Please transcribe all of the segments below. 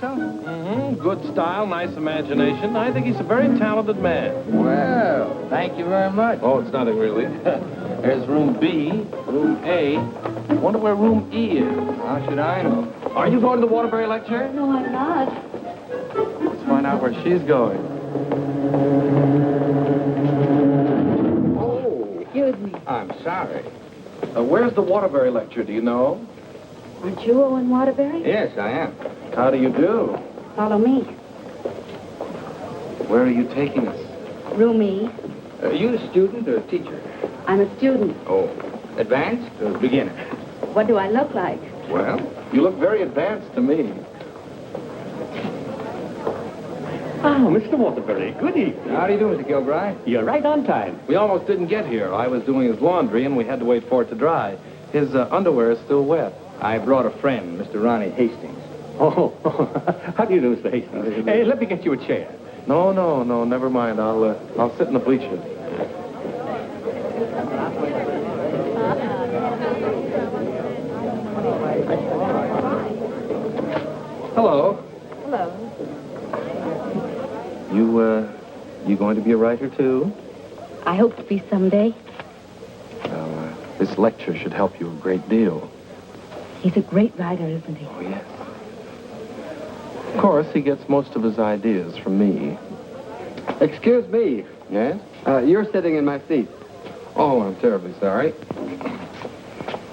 so? Mm-hmm. Good style, nice imagination. I think he's a very talented man. Well, thank you very much. Oh, it's nothing really. There's room B, room A. Wonder where room E is. How should I know? Are you going to the Waterbury lecture? No, I'm not. Let's find out where she's going. Oh, Excuse me. I'm sorry. Where's the Waterbury lecture, do you know? Aren't you Owen Waterbury? Yes, I am. How do you do? Follow me. Where are you taking us? Room E. Are you a student or a teacher? I'm a student. Oh, advanced or beginner? What do I look like? Well, You look very advanced to me. Ah, Mr. Waterbury, good evening. how do you do, Mr. Kilbride? You're right on time. We almost didn't get here. I was doing his laundry, and we had to wait for it to dry. His underwear is still wet. I brought a friend, Mr. Ronnie Hastings. Oh, how do you do, Mr. Hastings? Hey, let me get you a chair. No, never mind. I'll sit in the bleachers. Hello. Hello. You going to be a writer, too? I hope to be someday. Well, this lecture should help you a great deal. He's a great writer, isn't he? Oh, yes. Of course, he gets most of his ideas from me. Excuse me. Yes? You're sitting in my seat. Oh, I'm terribly sorry.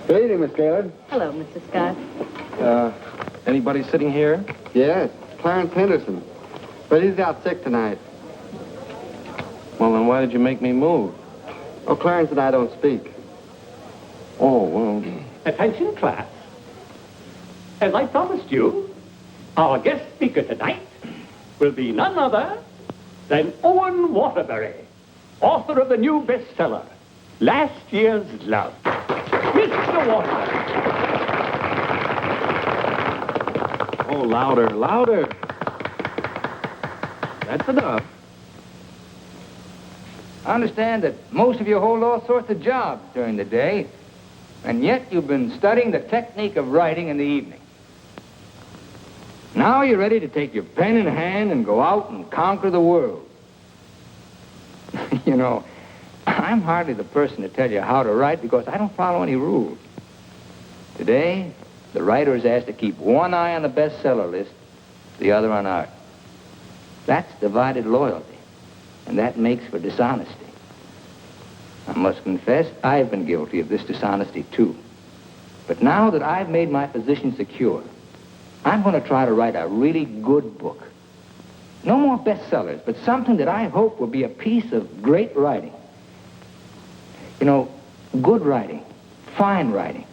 Good evening, Miss Gaylord. Hello, Mr. Scott. Anybody sitting here? Yes, Clarence Henderson. But he's out sick tonight. Well, then why did you make me move? Oh, Clarence and I don't speak. Oh, well... Attention, class. As I promised you, our guest speaker tonight will be none other than Owen Waterbury, author of the new bestseller, Last Year's Love. Mr. Waterbury. Oh, louder, louder. That's enough. I understand that most of you hold all sorts of jobs during the day, and yet you've been studying the technique of writing in the evening. Now you're ready to take your pen in hand and go out and conquer the world. You know, I'm hardly the person to tell you how to write because I don't follow any rules. Today, the writer is asked to keep one eye on the bestseller list, the other on art. That's divided loyalty, and that makes for dishonesty. I must confess, I've been guilty of this dishonesty, too. But now that I've made my position secure, I'm going to try to write a really good book. No more bestsellers, but something that I hope will be a piece of great writing. You know, good writing, fine writing,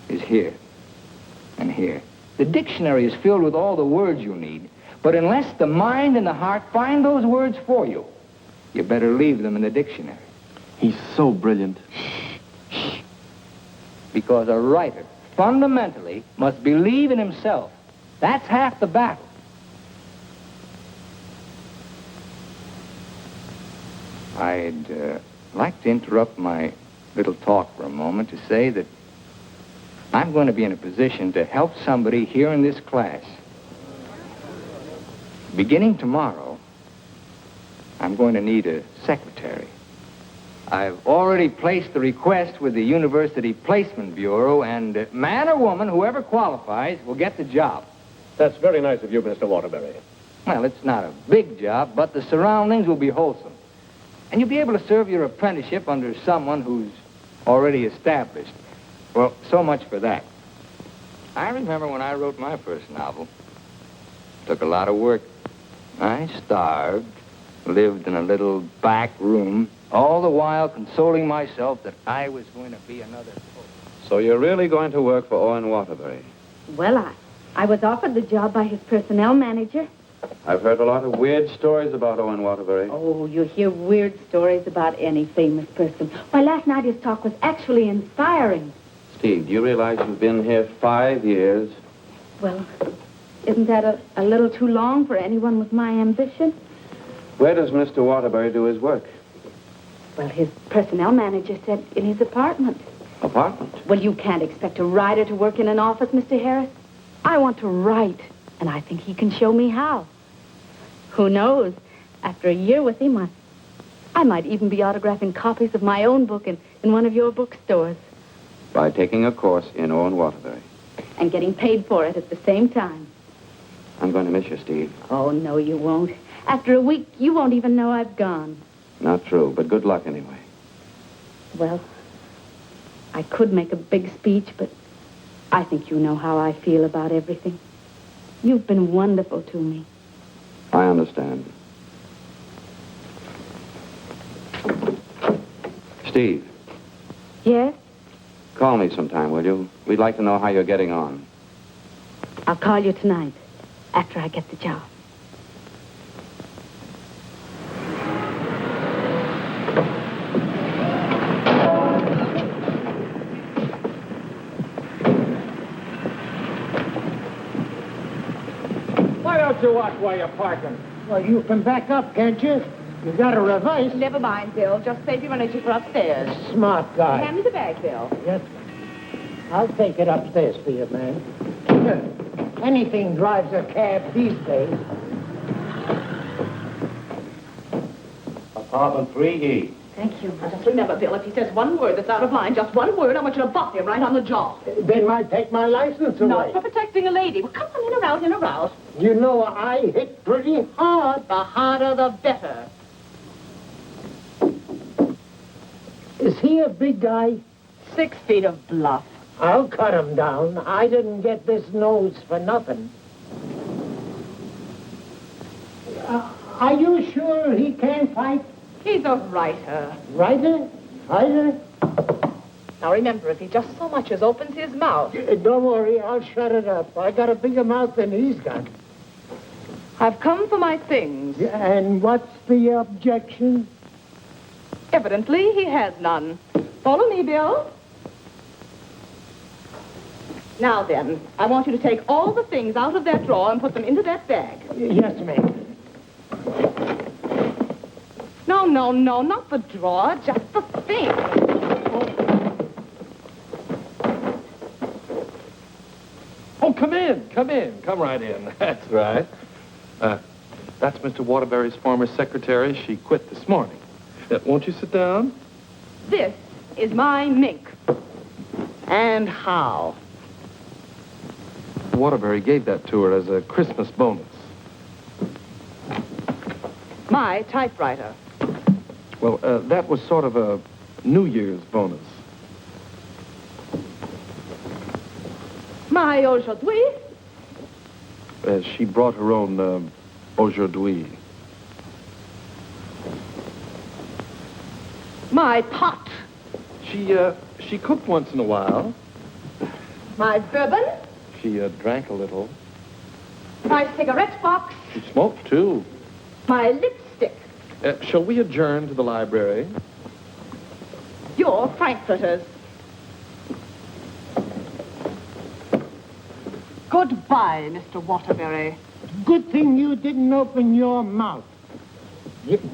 is here and here. The dictionary is filled with all the words you need, but unless the mind and the heart find those words for you, you better leave them in the dictionary. He's so brilliant. Because a writer, fundamentally, must believe in himself. That's half the battle. I'd like to interrupt my little talk for a moment to say that I'm going to be in a position to help somebody here in this class. Beginning tomorrow, I'm going to need a secretary. I've already placed the request with the University Placement Bureau, and man or woman, whoever qualifies, will get the job. That's very nice of you, Mr. Waterbury. Well, it's not a big job, but the surroundings will be wholesome. And you'll be able to serve your apprenticeship under someone who's already established. Well, so much for that. I remember when I wrote my first novel. It took a lot of work. I starved, lived in a little back room, all the while consoling myself that I was going to be another poet. So you're really going to work for Owen Waterbury? Well, I was offered the job by his personnel manager. I've heard a lot of weird stories about Owen Waterbury. Oh, you hear weird stories about any famous person. Why, last night his talk was actually inspiring. Steve, do you realize you've been here 5 years? Well, isn't that a little too long for anyone with my ambition? Where does Mr. Waterbury do his work? Well, his personnel manager said in his apartment. Apartment? Well, you can't expect a writer to work in an office, Mr. Harris. I want to write. And I think he can show me how. Who knows? After a year with him, I might even be autographing copies of my own book in one of your bookstores. By taking a course in Owen Waterbury. And getting paid for it at the same time. I'm going to miss you, Steve. Oh, no, you won't. After a week, you won't even know I've gone. Not true, but good luck anyway. Well, I could make a big speech, but I think you know how I feel about everything. You've been wonderful to me. I understand. Steve, Yes? call me sometime, will you? We'd like to know how you're getting on. I'll call you tonight, after I get the job. Why don't you watch while you're parking? Well, you can back up, can't you? You got to reverse. Never mind, Bill. Just save your energy for upstairs. Smart guy. Hand me the bag, Bill. Yes. I'll take it upstairs for you, man. Anything drives a cab these days. Apartment 3E. Thank you. Now, just remember, Bill, if he says one word that's out of line, just one word, I want you to bop him right on the jaw. They might take my license away. Not for protecting a lady. Well, come on, in or out. You know I hit pretty hard. The harder, the better. Is he a big guy? 6 feet of bluff. I'll cut him down. I didn't get this nose for nothing. Are you sure he can fight? He's a writer. Writer? Fighter? Now, remember, if he just so much as opens his mouth. Don't worry, I'll shut it up. I got a bigger mouth than he's got. I've come for my things. And what's the objection? Evidently, he has none. Follow me, Bill. Now then, I want you to take all the things out of that drawer and put them into that bag. Yes, ma'am. No, not the drawer, just the thing. Oh, come in. Come right in. That's right. That's Mr. Waterbury's former secretary. She quit this morning. Won't you sit down? This is my mink. And how? Waterbury gave that to her as a Christmas bonus. My typewriter. Well, that was sort of a New Year's bonus. My aujourd'hui. She brought her own aujourd'hui. My pot. She cooked once in a while. My bourbon. She drank a little. My cigarette box. She smoked, too. My lipstick. Shall we adjourn to the library? Your frankfurters. Goodbye, Mr. Waterbury. Good thing you didn't open your mouth.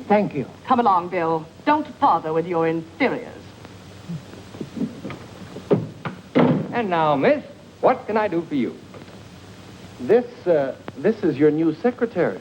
Thank you. Come along, Bill. Don't bother with your inferiors. And now, miss, what can I do for you? This is your new secretary.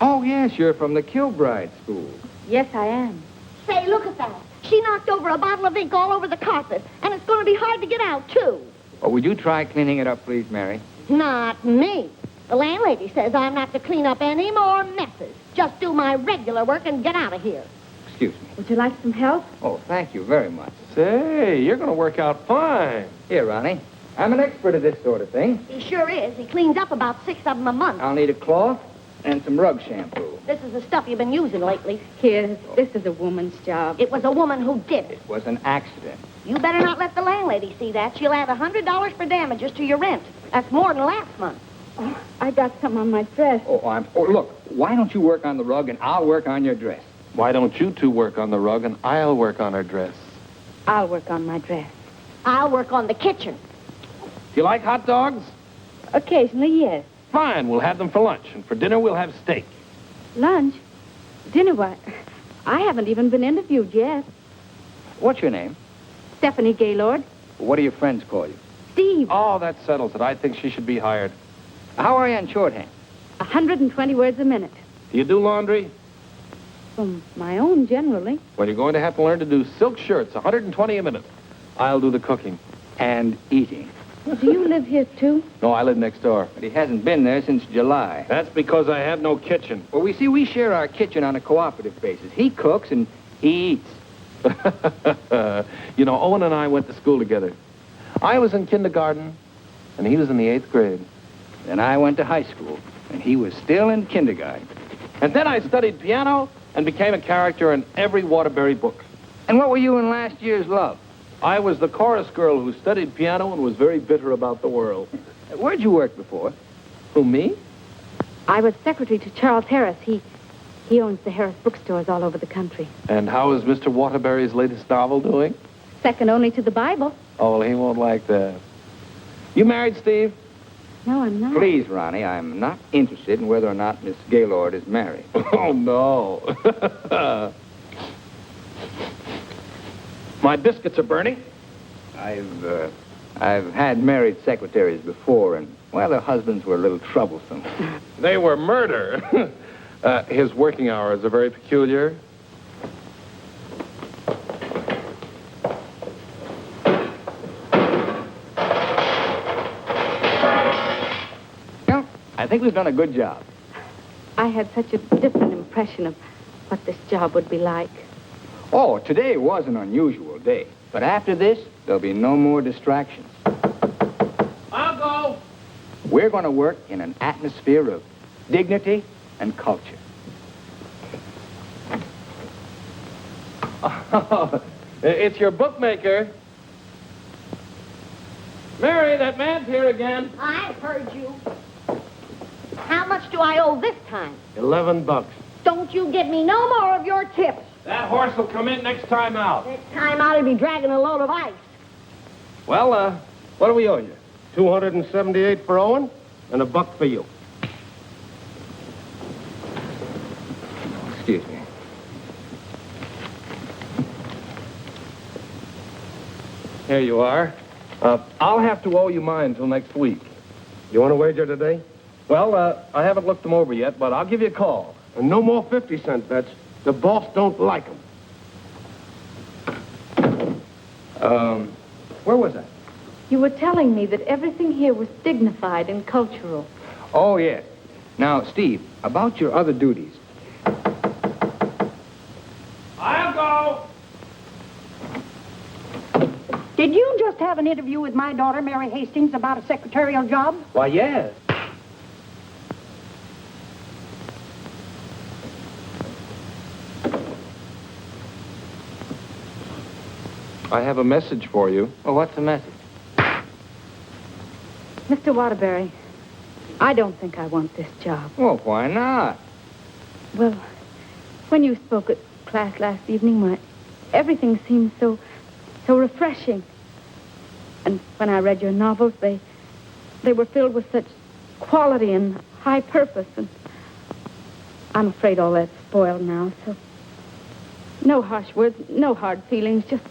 Oh, yes, you're from the Kilbride School. Yes, I am. Say, look at that. She knocked over a bottle of ink all over the carpet, and it's going to be hard to get out, too. Oh, would you try cleaning it up, please, Mary? Not me. The landlady says I'm not to clean up any more messes. Just do my regular work and get out of here. Excuse me. Would you like some help? Oh, thank you very much. Say, you're going to work out fine. Here, Ronnie. I'm an expert at this sort of thing. He sure is. He cleans up about 6 of them a month. I'll need a cloth and some rug shampoo. This is the stuff you've been using lately. Here, this is a woman's job. It was a woman who did it. It was an accident. You better not let the landlady see that. She'll add $100 for damages to your rent. That's more than last month. Oh, I got some on my dress. Oh, look, why don't you work on the rug and I'll work on your dress? Why don't you two work on the rug and I'll work on her dress? I'll work on my dress. I'll work on the kitchen. Do you like hot dogs? Occasionally, yes. Fine, we'll have them for lunch. And for dinner, we'll have steak. Lunch? Dinner, what? I haven't even been interviewed yet. What's your name? Stephanie Gaylord. What do your friends call you? Steve. Oh, that settles it. I think she should be hired. How are you on shorthand? 120 words a minute. Do you do laundry? From my own, generally. Well, you're going to have to learn to do silk shirts, 120 a minute. I'll do the cooking. And eating. Do you live here, too? No, I live next door. But he hasn't been there since July. That's because I have no kitchen. Well, we share our kitchen on a cooperative basis. He cooks and he eats. You know, Owen and I went to school together. I was in kindergarten, and he was in the 8th grade. Then I went to high school, and he was still in kindergarten. And then I studied piano and became a character in every Waterbury book. And what were you in last year's Love? I was the chorus girl who studied piano and was very bitter about the world. Where'd you work before? Who, me? I was secretary to Charles Harris. He owns the Harris bookstores all over the country. And how is Mr. Waterbury's latest novel doing? Second only to the Bible. Oh, well, he won't like that. You married, Steve? No, I'm not. Please, Ronnie, I'm not interested in whether or not Miss Gaylord is married. Oh, no. My biscuits are burning. I've had married secretaries before, and, well, their husbands were a little troublesome. They were murder. His working hours are very peculiar. Well, I think we've done a good job. I had such a different impression of what this job would be like. Oh, today was an unusual day. But after this, there'll be no more distractions. I'll go. We're going to work in an atmosphere of dignity and culture. It's your bookmaker. Mary, that man's here again. I heard you. How much do I owe this time? $11. Don't you give me no more of your tips. That horse will come in next time out. Next time out, he'll be dragging a load of ice. Well, what do we owe you? $278 for Owen and $1 for you. Excuse me. Here you are. I'll have to owe you mine until next week. You want to wager today? Well, I haven't looked them over yet, but I'll give you a call. And no more 50-cent bets. The boss don't like them. Where was I? You were telling me that everything here was dignified and cultural. Oh, yes. Now, Steve, about your other duties. I'll go. Did you just have an interview with my daughter, Mary Hastings, about a secretarial job? Why, yes. I have a message for you. Well, what's the message? Mr. Waterbury, I don't think I want this job. Well, why not? Well, when you spoke at class last evening, everything seemed so refreshing. And when I read your novels, they were filled with such quality and high purpose. And I'm afraid all that's spoiled now, so no harsh words, no hard feelings, just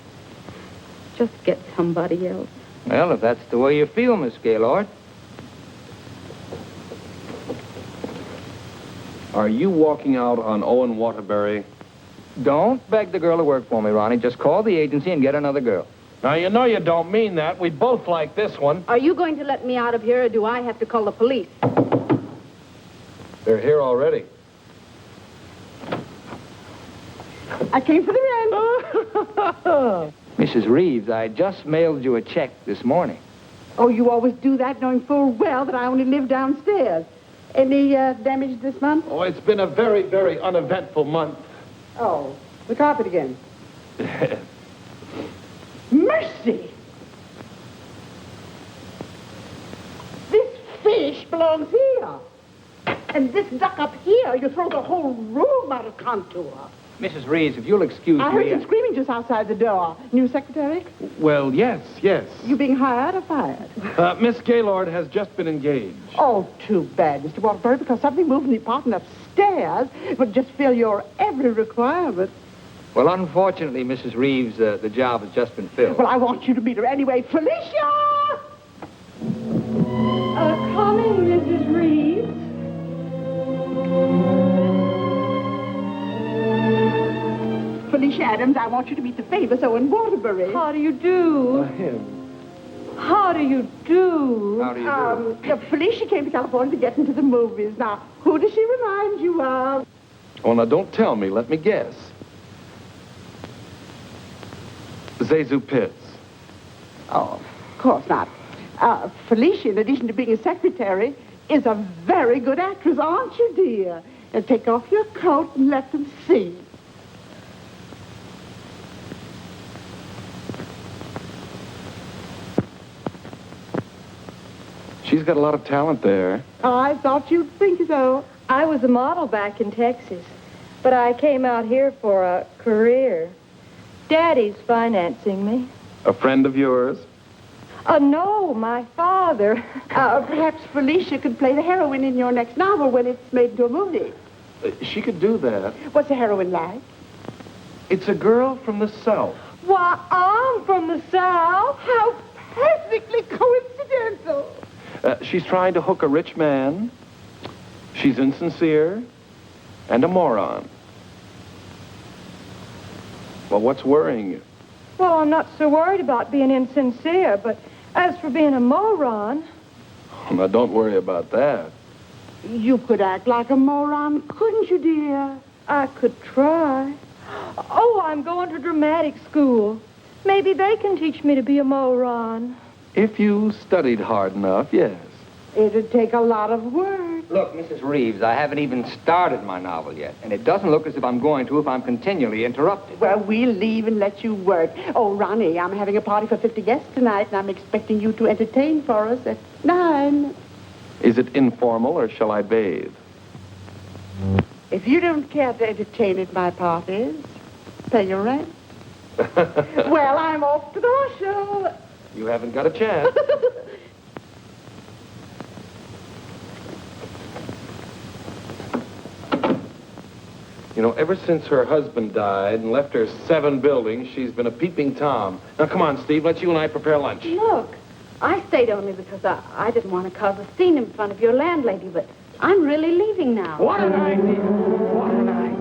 get somebody else. Well, if that's the way you feel, Miss Gaylord. Are you walking out on Owen Waterbury? Don't beg the girl to work for me, Ronnie. Just call the agency and get another girl. Now, you know you don't mean that. We both like this one. Are you going to let me out of here, or do I have to call the police? They're here already. I came for the rent. Mrs. Reeves, I just mailed you a check this morning. Oh, you always do that, knowing full well that I only live downstairs. Any damage this month? Oh, it's been a very, very uneventful month. Oh, the carpet again. Mercy! This fish belongs here. And this duck up here, you throw the whole room out of contour. Mrs. Reeves, if you'll excuse I heard me... some screaming just outside the door. New secretary? Well, yes. You being hired or fired? Miss Gaylord has just been engaged. Oh, too bad, Mr. Waterbury, because something moved in the apartment upstairs would just fill your every requirement. Well, unfortunately, Mrs. Reeves, the job has just been filled. Well, I want you to meet her anyway. Felicia! Coming, Mrs. Reeves. Felicia Adams. I want you to meet the famous Owen Waterbury. How do you do? Him. How do you do? How do you do? Felicia came to California to get into the movies. Now, who does she remind you of? Oh, now don't tell me. Let me guess. Zazu Pitts. Oh, of course not. Felicia, in addition to being a secretary, is a very good actress, aren't you, dear? Now, take off your coat and let them see. She's got a lot of talent there. I thought you'd think so. I was a model back in Texas, but I came out here for a career. Daddy's financing me. A friend of yours? No, my father. Perhaps Felicia could play the heroine in your next novel when it's made into a movie. She could do that. What's the heroine like? It's a girl from the South. Why, I'm from the South. How perfectly coincidental. She's trying to hook a rich man. She's insincere and a moron. Well, what's worrying you? Well, I'm not so worried about being insincere, but as for being a moron... Now, don't worry about that. You could act like a moron, couldn't you, dear? I could try. Oh, I'm going to dramatic school. Maybe they can teach me to be a moron. If you studied hard enough, yes. It'd take a lot of work. Look, Mrs. Reeves, I haven't even started my novel yet, and it doesn't look as if I'm going to if I'm continually interrupted. Well, we'll leave and let you work. Oh, Ronnie, I'm having a party for 50 guests tonight, and I'm expecting you to entertain for us at 9. Is it informal, or shall I bathe? If you don't care to entertain at my parties, pay your rent. Well, I'm off to the horse show. You haven't got a chance. You know, ever since her husband died and left her 7 buildings, she's been a peeping Tom. Now, come on, Steve. Let's you and I prepare lunch. Look, I stayed only because I didn't want to cause a scene in front of your landlady, but I'm really leaving now. What an idea! What an idea!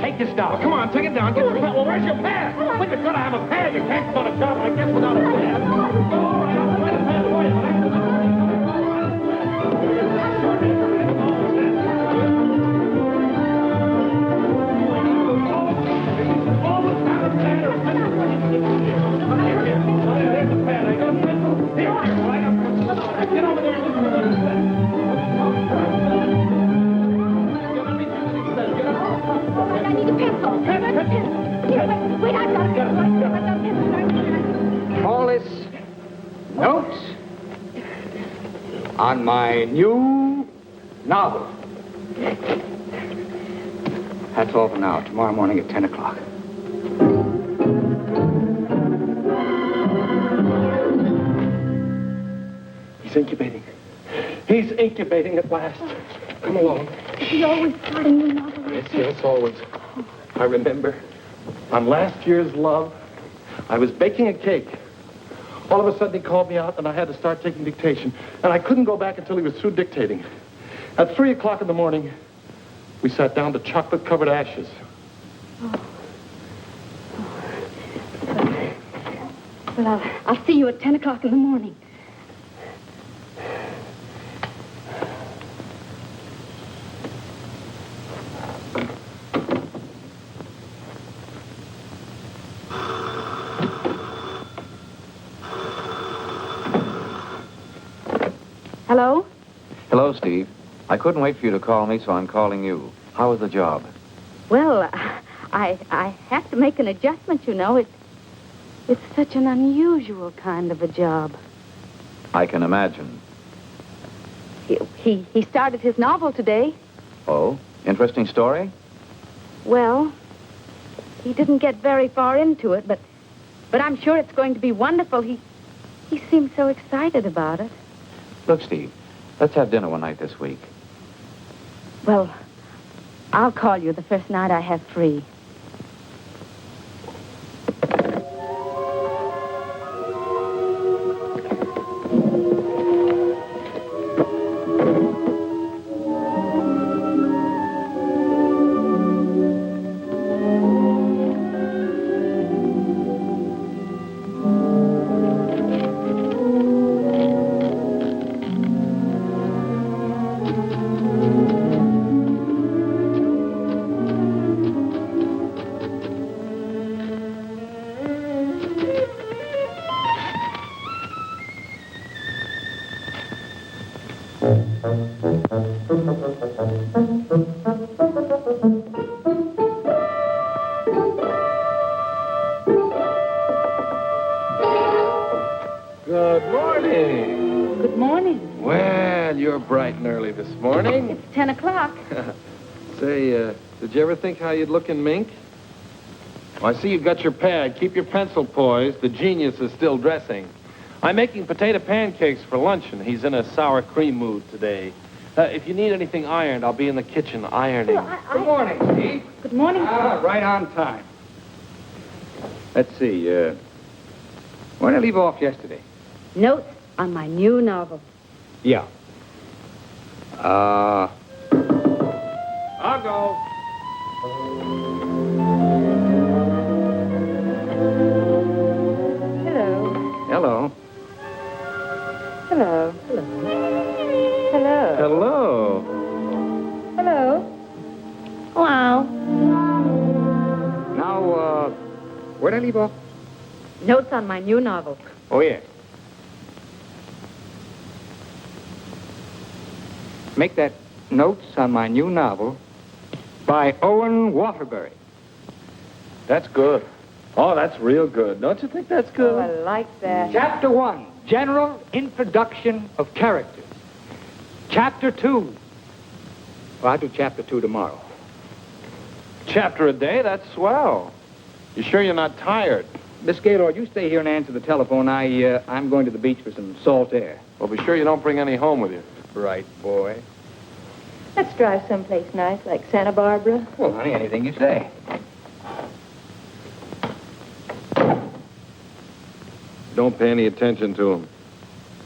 Take this down. Come on, take it down. Get the pad. Well, where's your pad? When you've got to have a pad, you can't start a job like this without a pad. All right, I'll find a pad for you. Get over there and look for the pad. I need a pencil. Wait, I've got a pencil. All this notes on my new novel. That's all for now. Tomorrow morning at 10 o'clock. He's incubating. He's incubating at last. Come along. Is he always starting new novels? Yes, always. I remember on last year's Love, I was baking a cake. All of a sudden, he called me out, and I had to start taking dictation. And I couldn't go back until he was through dictating. At 3 o'clock in the morning, we sat down to chocolate-covered ashes. Well, I'll see you at 10 o'clock in the morning. Hello? Hello, Steve. I couldn't wait for you to call me, so I'm calling you. How was the job? Well, I have to make an adjustment, you know. It's such an unusual kind of a job. I can imagine. He started his novel today. Oh, interesting story? Well, he didn't get very far into it, but I'm sure it's going to be wonderful. He seemed so excited about it. Look, Steve, let's have dinner one night this week. Well, I'll call you the first night I have free. morning. Good morning. Well, you're bright and early this morning. It's 10 o'clock. Say, did you ever think how you'd look in mink? Well, I see you've got your pad. Keep your pencil poised. The genius is still dressing. I'm making potato pancakes for luncheon. He's in a sour cream mood today. If you need anything ironed, I'll be in the kitchen ironing. Good morning, Steve. Good morning. Right on time. Let's see, where did I leave off yesterday? Notes on my new novel. Yeah. I'll go. Hello. Hello. Hello. Hello. Hello. Hello. Hello. Wow. Now, where did I leave off? Notes on my new novel. Oh, yeah. Make that notes on my new novel by Owen Waterbury. That's good. Oh, that's real good. Don't you think that's good? Oh, I like that. Chapter 1, General Introduction of Characters. Chapter 2. Well, I'll do Chapter 2 tomorrow. Chapter a day? That's swell. You sure you're not tired? Miss Gaylord, you stay here and answer the telephone. I'm going to the beach for some salt air. Well, be sure you don't bring any home with you. Right, boy. Let's drive someplace nice, like Santa Barbara. Well, honey, anything you say. Don't pay any attention to him.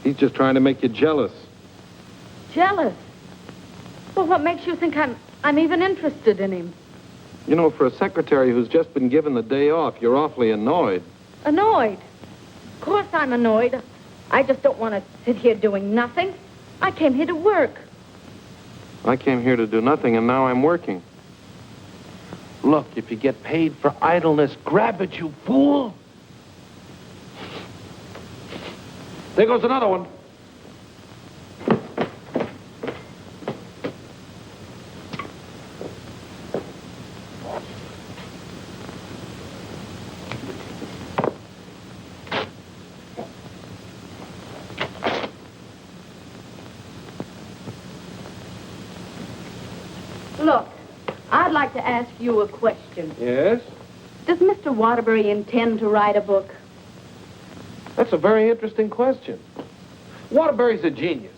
He's just trying to make you jealous. Jealous? Well, what makes you think I'm even interested in him? You know, for a secretary who's just been given the day off, you're awfully annoyed. Annoyed? Of course I'm annoyed. I just don't want to sit here doing nothing. I came here to work. I came here to do nothing, and now I'm working. Look, if you get paid for idleness, grab it, you fool. There goes another one. Look, I'd like to ask you a question. Yes? Does Mr. Waterbury intend to write a book? That's a very interesting question. Waterbury's a genius.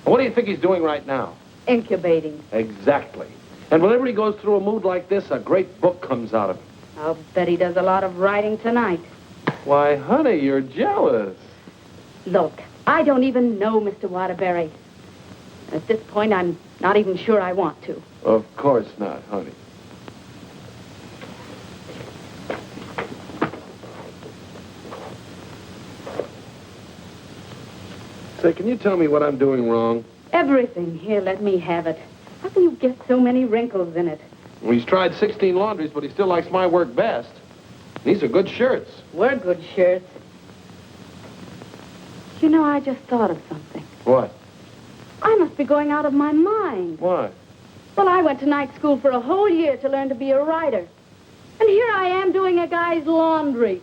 What do you think he's doing right now? Incubating. Exactly. And whenever he goes through a mood like this, a great book comes out of it. I'll bet he does a lot of writing tonight. Why, honey, you're jealous. Look, I don't even know Mr. Waterbury. At this point, I'm not even sure I want to. Of course not, honey. Say, can you tell me what I'm doing wrong? Everything. Here, let me have it. How can you get so many wrinkles in it? Well, he's tried 16 laundries, but he still likes my work best. These are good shirts. We're good shirts. You know, I just thought of something. What? I must be going out of my mind. Why? Well, I went to night school for a whole year to learn to be a writer. And here I am doing a guy's laundry.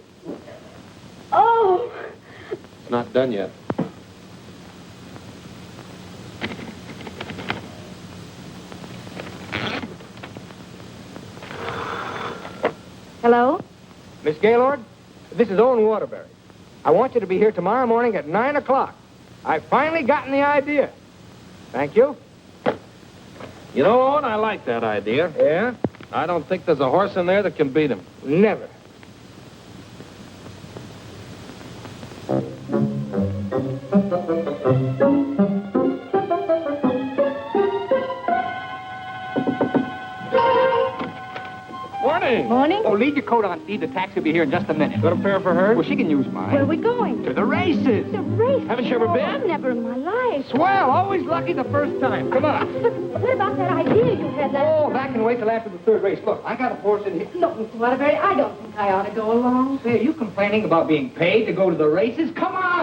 Oh! It's not done yet. Hello? Miss Gaylord, this is Owen Waterbury. I want you to be here tomorrow morning at 9 o'clock. I've finally gotten the idea. Thank you. You know, Owen, I like that idea. Yeah? I don't think there's a horse in there that can beat him. Never. Morning. Morning? Oh, leave your coat on, Steve. The taxi will be here in just a minute. Got a pair for her? Well, she can use mine. Where are we going? To the races. The race. Haven't you ever been? I've never in my life. Swell. Always lucky the first time. Come on. But what about that idea you had last Oh, that can wait till after the third race. Look, I got a horse in here. Look, Mr. Waterbury, I don't think I ought to go along. Say, are you complaining about being paid to go to the races? Come on!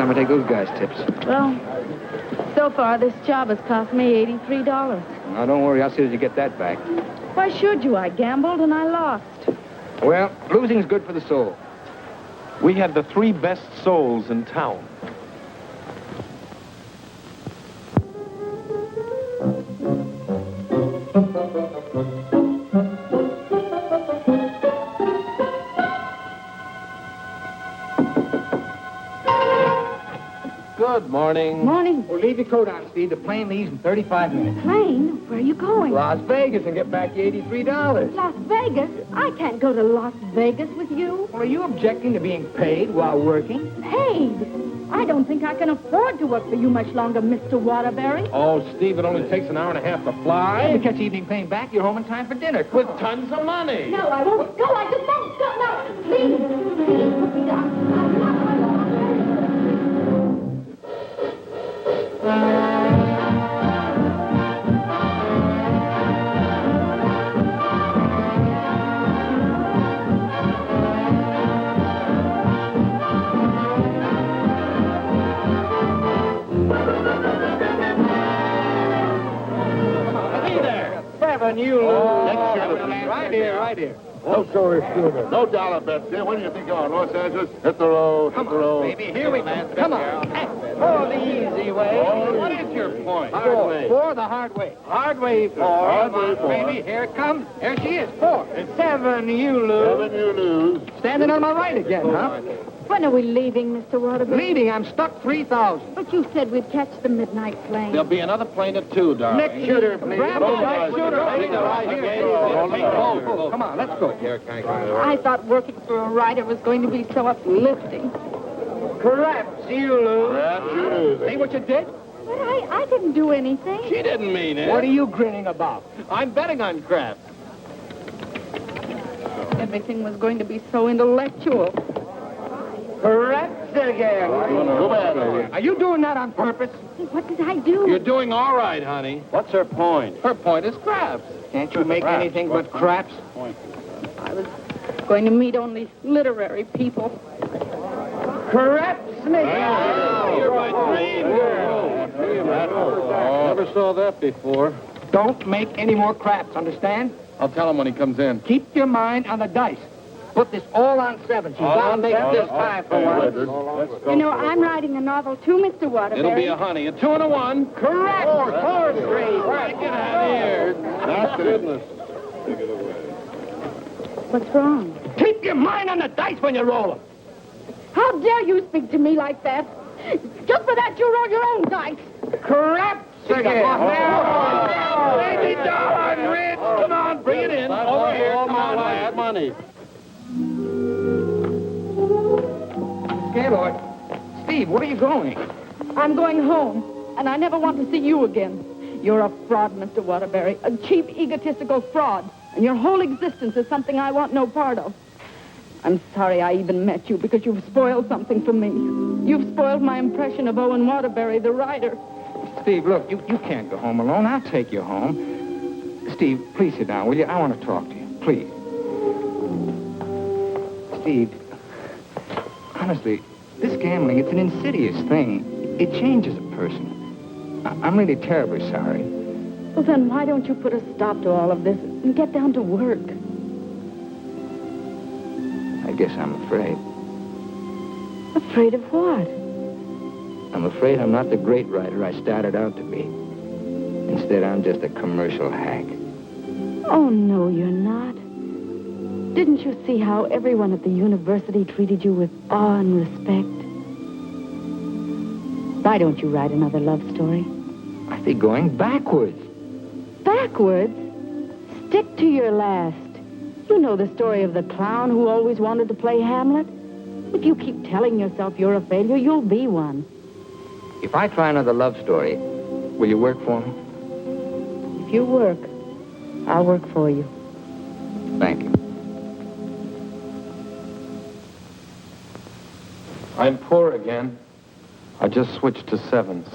time I take those guys' tips. Well, so far this job has cost me $83. Now, don't worry. I'll see that you get that back. Why should you? I gambled and I lost. Well, losing's good for the soul. We had the 3 best souls in town. Good morning. Morning. Well, leave your coat on, Steve. The plane leaves in 35 minutes. Plane? Where are you going? Las Vegas and get back your $83. Las Vegas? I can't go to Las Vegas with you. Well, are you objecting to being paid while working? Paid? I don't think I can afford to work for you much longer, Mr. Waterbury. Oh, Steve, it only takes an hour and a half to fly. If you catch the evening plane back, you're home in time for dinner. With tons of money. No, I won't go. I just won't go. No, please. Please, put me down. I'm not going to. Right here. No story schooner. No dollar bets here. When do you think you're on? Los Angeles? Hit the road. Hit the road. Baby, here we go. Come on. Oh, the easy way. What is your point? Four the hard way. Hard way four. Hard way Come on, four. baby, here it comes. Here she is. 4. It's 7, you lose. 7, you lose. Standing on my right again, huh? When are we leaving, Mr. Waterbury? Leading, I'm stuck 3,000. But you said we'd catch the midnight plane. There'll be another plane at 2, darling. Next shooter, please. Grab the right shooter. Right here. Come on, let's go. I thought working for a writer was going to be so uplifting. Perhaps you lose. Perhaps you lose. See what you did? But I didn't do anything. She didn't mean it. What are you grinning about? I'm betting on crap. Everything was going to be so intellectual. Perhaps again. Go back. Are you doing that on purpose? What did I do? You're doing all right, honey. What's her point? Her point is craps. Can't you make anything but craps? I was going to meet only literary people. Craps, Smith. You're my dream girl. Never saw that before. Don't make any more craps, understand? I'll tell him when he comes in. Keep your mind on the dice. Put this all on 7. She's bound to make this 5 for one. You know, I'm writing a novel too, Mr. Waterbury. It'll be a honey. A 2 and a 1. Correct. 4 straight. Get out of here. That's goodness. What's wrong? Keep your mind on the dice when you roll them. How dare you speak to me like that? Just for that, you roll your own dice. Craps again. Baby darling, Rich. Come on, bring it in. Over here. Come on, lad. Money. Gaylord. Steve, where are you going? I'm going home, and I never want to see you again. You're a fraud, Mr. Waterbury, a cheap, egotistical fraud, and your whole existence is something I want no part of. I'm sorry I even met you because you've spoiled something for me. You've spoiled my impression of Owen Waterbury, the writer. Steve, look, you can't go home alone. I'll take you home. Steve, please sit down, will you? I want to talk to you. Please. Steve, honestly, this gambling, it's an insidious thing. It changes a person. I'm really terribly sorry. Well, then why don't you put a stop to all of this and get down to work? I guess I'm afraid. Afraid of what? I'm afraid I'm not the great writer I started out to be. Instead, I'm just a commercial hack. Oh, no, you're not. Didn't you see how everyone at the university treated you with awe and respect? Why don't you write another love story? I'd be going backwards. Backwards? Stick to your last. You know the story of the clown who always wanted to play Hamlet? If you keep telling yourself you're a failure, you'll be one. If I try another love story, will you work for me? If you work, I'll work for you. Thank you. I'm poor again. I just switched to 7s.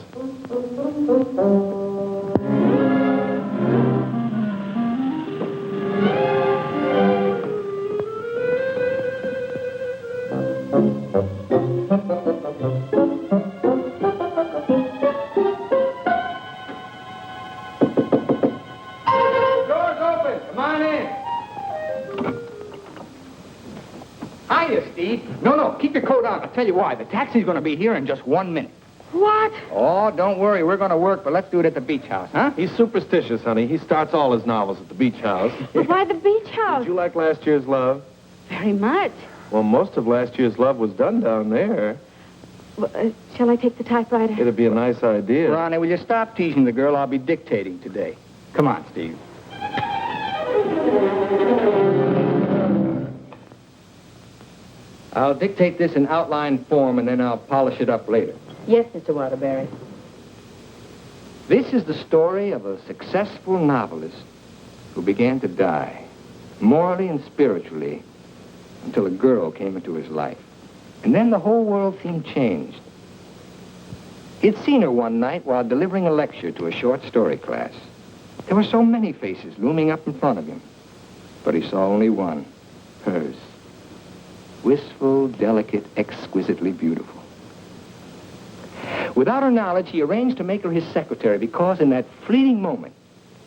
Hiya, Steve. No, keep your coat on. I'll tell you why. The taxi's going to be here in just 1 minute. What? Oh, don't worry. We're going to work, but let's do it at the beach house, huh? He's superstitious, honey. He starts all his novels at the beach house. But why the beach house? Did you like last year's Love? Very much. Well, most of last year's Love was done down there. Well, shall I take the typewriter? It'd be a nice idea. Ronnie, will you stop teasing the girl? I'll be dictating today. Come on, Steve. I'll dictate this in outline form, and then I'll polish it up later. Yes, Mr. Waterbury. This is the story of a successful novelist who began to die, morally and spiritually, until a girl came into his life. And then the whole world seemed changed. He'd seen her one night while delivering a lecture to a short story class. There were so many faces looming up in front of him, but he saw only one, hers. Wistful, delicate, exquisitely beautiful. Without her knowledge, he arranged to make her his secretary because in that fleeting moment,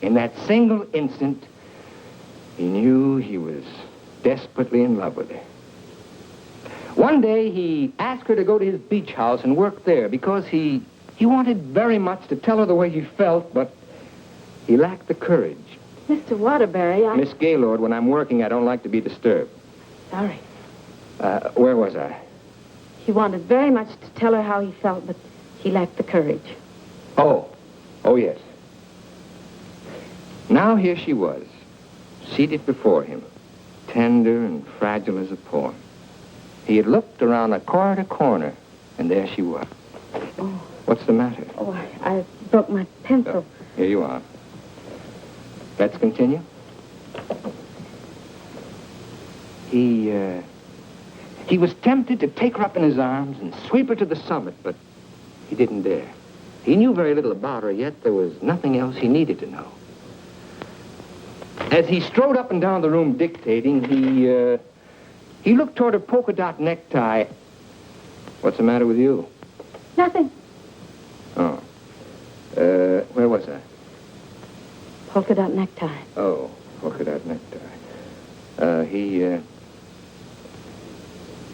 in that single instant, he knew he was desperately in love with her. One day, he asked her to go to his beach house and work there because he wanted very much to tell her the way he felt, but he lacked the courage. Mr. Waterbury, Miss Gaylord, when I'm working, I don't like to be disturbed. Sorry. Where was I? He wanted very much to tell her how he felt, but he lacked the courage. Oh, yes. Now here she was, seated before him, tender and fragile as a poem. He had looked around a corner to corner, and there she was. Oh. What's the matter? Oh, I broke my pencil. Here you are. Let's continue. He was tempted to take her up in his arms and sweep her to the summit, but he didn't dare. He knew very little about her, yet there was nothing else he needed to know. As he strode up and down the room dictating, he looked toward her polka dot necktie. What's the matter with you? Nothing. Oh. Where was I? Polka dot necktie. Oh, polka dot necktie.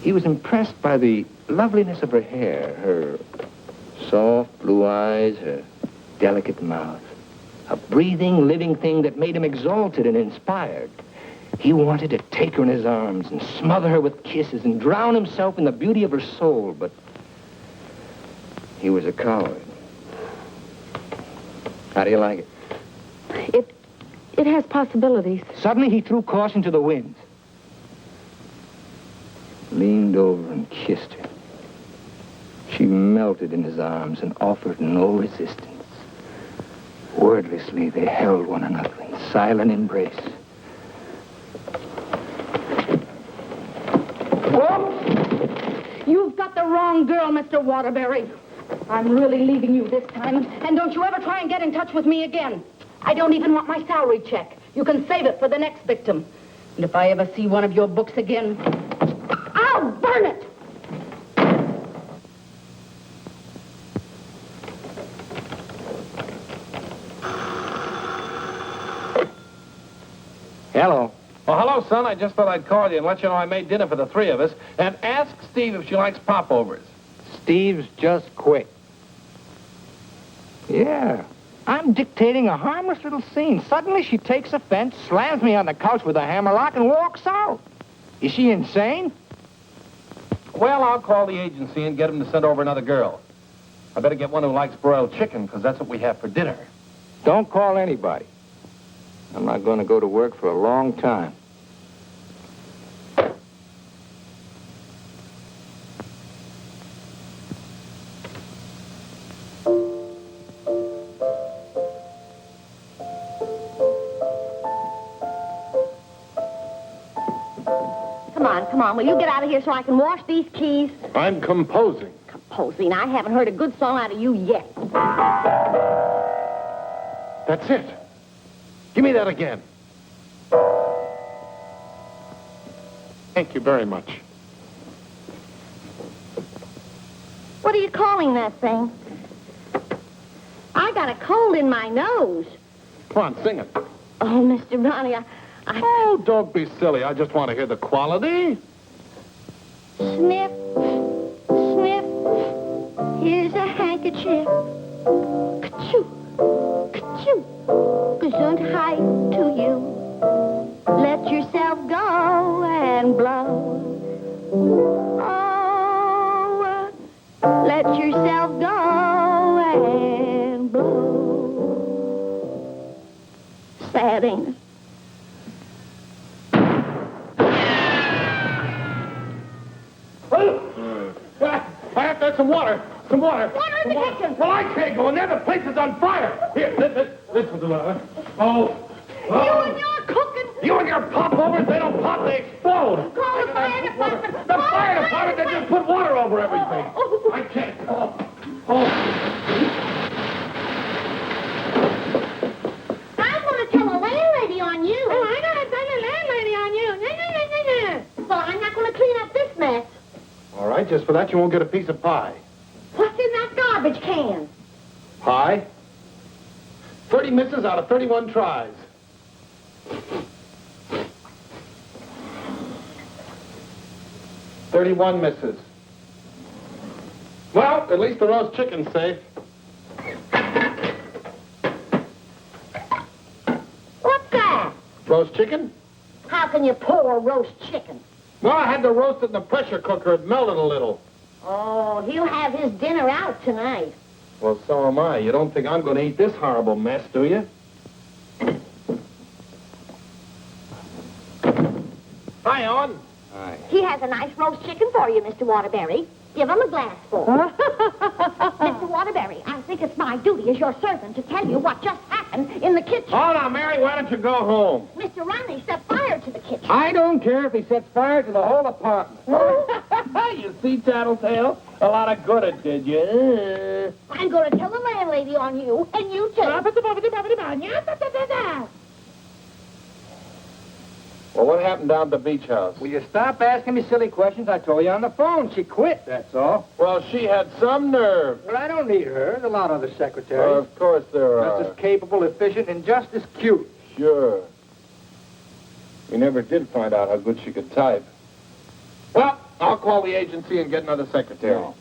He was impressed by the loveliness of her hair, her soft blue eyes, her delicate mouth. A breathing, living thing that made him exalted and inspired. He wanted to take her in his arms and smother her with kisses and drown himself in the beauty of her soul, but he was a coward. How do you like it? It has possibilities. Suddenly he threw caution to the winds. Leaned over and kissed her. She melted in his arms and offered no resistance. Wordlessly, they held one another in silent embrace. You've got the wrong girl, Mr. Waterbury. I'm really leaving you this time, and don't you ever try and get in touch with me again. I don't even want my salary check. You can save it for the next victim. And if I ever see one of your books again, I'll burn it! Hello. Oh, hello, son. I just thought I'd call you and let you know I made dinner for the three of us. And ask Steve if she likes popovers. Steve's just quit. Yeah. I'm dictating a harmless little scene. Suddenly she takes offense, slams me on the couch with a hammerlock, and walks out. Is she insane? Well, I'll call the agency and get them to send over another girl. I better get one who likes broiled chicken, because that's what we have for dinner. Don't call anybody. I'm not going to go to work for a long time. Come on, will you get out of here so I can wash these keys? I'm composing. Composing? I haven't heard a good song out of you yet. That's it. Give me that again. Thank you very much. What are you calling that thing? I got a cold in my nose. Come on, sing it. Oh, Mr. Ronnie, Oh, don't be silly. I just want to hear the quality. Sniff, sniff, here's a handkerchief. Ka-choo, ka-choo, gesundheit to you. Let yourself go and blow. Oh, let yourself go and blow. Sad, ain't it? I have to have some water. Some water. Water in the kitchen. Well, I can't go in there. The place is on fire. Here, this one's a lot. Oh. You and your cooking. You and your popovers, they don't pop, they explode. Call the fire department. The fire department, they just put water over everything. I can't. Oh. I'm going to tell a landlady on you. Oh, I'm going to tell a landlady on you. Well, I'm not going to clean up this mess. All right, just for that, you won't get a piece of pie. What's in that garbage can? Pie? 30 misses out of 31 tries. $31 misses. Well, at least the roast chicken's safe. What's that? Roast chicken? How can you pour roast chicken? Well, I had to roast it in the pressure cooker. It melted a little. Oh, he'll have his dinner out tonight. Well, so am I. You don't think I'm going to eat this horrible mess, do you? Hi, Owen. Hi. He has a nice roast chicken for you, Mr. Waterbury. Give him a glassful. Mr. Waterbury, I think it's my duty as your servant to tell you what just happened in the kitchen. Oh, now, Mary, why don't you go home? Mr. Ronley set fire to the kitchen. I don't care if he sets fire to the whole apartment. You see, Tattletale? A lot of good it did you. I'm going to tell the landlady on you, and you too. Well, what happened down at the beach house? Will you stop asking me silly questions? I told you on the phone. She quit, that's all. Well, she had some nerve. Well, I don't need her. There's a lot of other secretaries. Of course there are. Just as capable, efficient, and just as cute. Sure. We never did find out how good she could type. Well, I'll call the agency and get another secretary. No.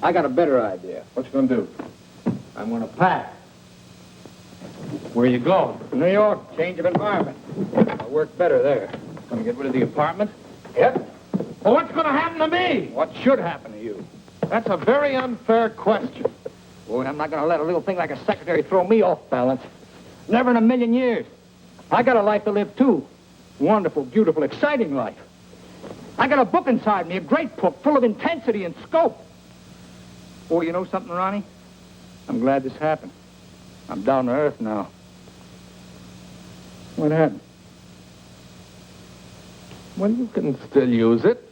I got a better idea. What you gonna do? I'm going to pack. Where you going? New York, change of environment. I'll work better there. Gonna get rid of the apartment? Yep. Well, what's gonna happen to me? What should happen to you? That's a very unfair question. Boy, I'm not going to let a little thing like a secretary throw me off balance. Never in a million years. I got a life to live, too. Wonderful, beautiful, exciting life. I got a book inside me, a great book, full of intensity and scope. Oh, you know something, Ronnie? I'm glad this happened. I'm down to earth now. What happened? Well, you can still use it.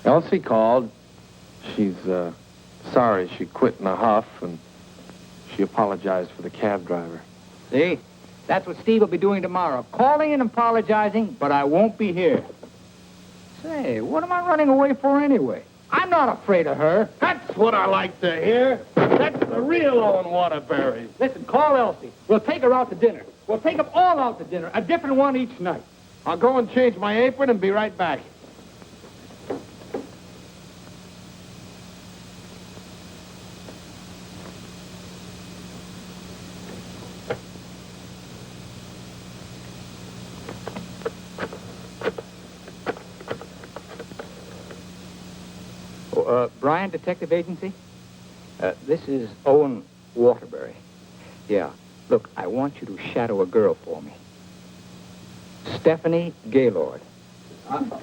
Elsie called. She's, sorry she quit in a huff, and she apologized for the cab driver. See? That's what Steve will be doing tomorrow. Calling and apologizing, but I won't be here. Say, what am I running away for anyway? I'm not afraid of her. That's what I like to hear. That's the real Owen Waterbury. Listen, call Elsie. We'll take her out to dinner. We'll take them all out to dinner, a different one each night. I'll go and change my apron and be right back. Bryan Detective Agency? This is Owen Waterbury. Yeah. Look, I want you to shadow a girl for me. Stephanie Gaylord. Now,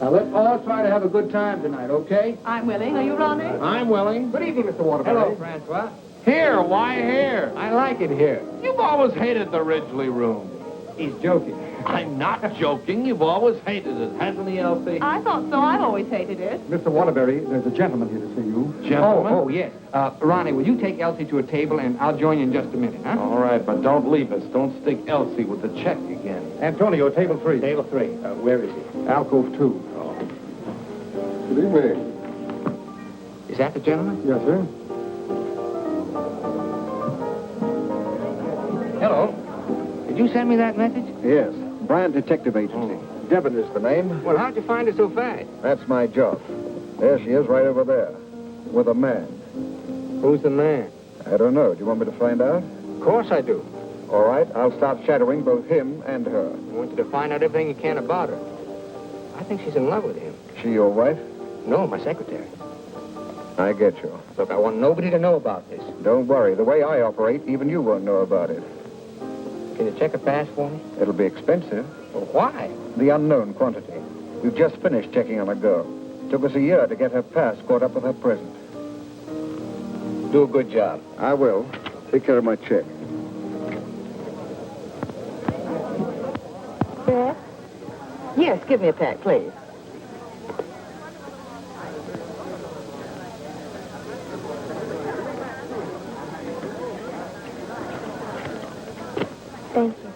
let's all try to have a good time tonight, okay? I'm willing. Are you, Ronnie? I'm willing. Good evening, Mr. Waterbury. Hello, Francois. Here, why here? I like it here. You've always hated the Ridgely room. He's joking. I'm not joking. You've always hated it, hasn't he, Elsie? I thought so. I've always hated it. Mr. Waterbury, there's a gentleman here to see you. Gentlemen? Oh, yes. Ronnie, will you take Elsie to a table, and I'll join you in just a minute, huh? All right, but don't leave us. Don't stick Elsie with the check again. Antonio, table 3. Table 3. Where is he? Alcove 2. Good evening. Is that the gentleman? Yes, sir. Hello. Did you send me that message? Yes. Bryan Detective Agency. Devon is the name. Well, how'd you find her so fast? That's my job. There she is, right over there, with a man. Who's the man? I don't know. Do you want me to find out? Of course I do. All right, I'll start shadowing both him and her. I want you to find out everything you can about her. I think she's in love with him. She your wife? No, my secretary. I get you. Look, I want nobody to know about this. Don't worry. The way I operate, even you won't know about it. Can you check a pass for me? It'll be expensive. Well, why? The unknown quantity. We've just finished checking on a girl. Took us a year to get her pass caught up with her present. Do a good job. I will. Take care of my check. Yes? Yes, give me a pack, please. Thank you.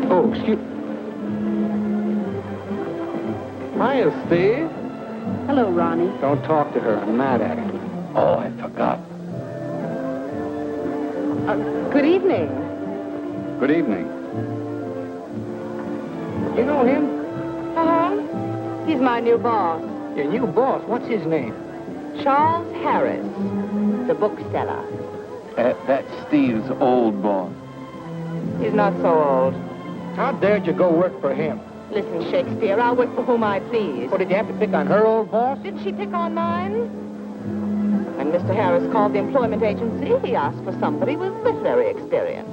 Oh, excuse... Hiya, Steve. Hello, Ronnie. Don't talk to her. I'm mad at her. Oh, I forgot. Good evening. Good evening. You know him? Uh-huh. He's my new boss, Your new boss. What's his name? Charles Harris, the bookseller. That's Steve's old boss. He's not so old. How dared you go work for him? Listen, Shakespeare, I'll work for whom I please. What, did you have to pick on her old boss? Didn't she pick on mine? When Mr. Harris called the employment agency, he asked for somebody with literary experience.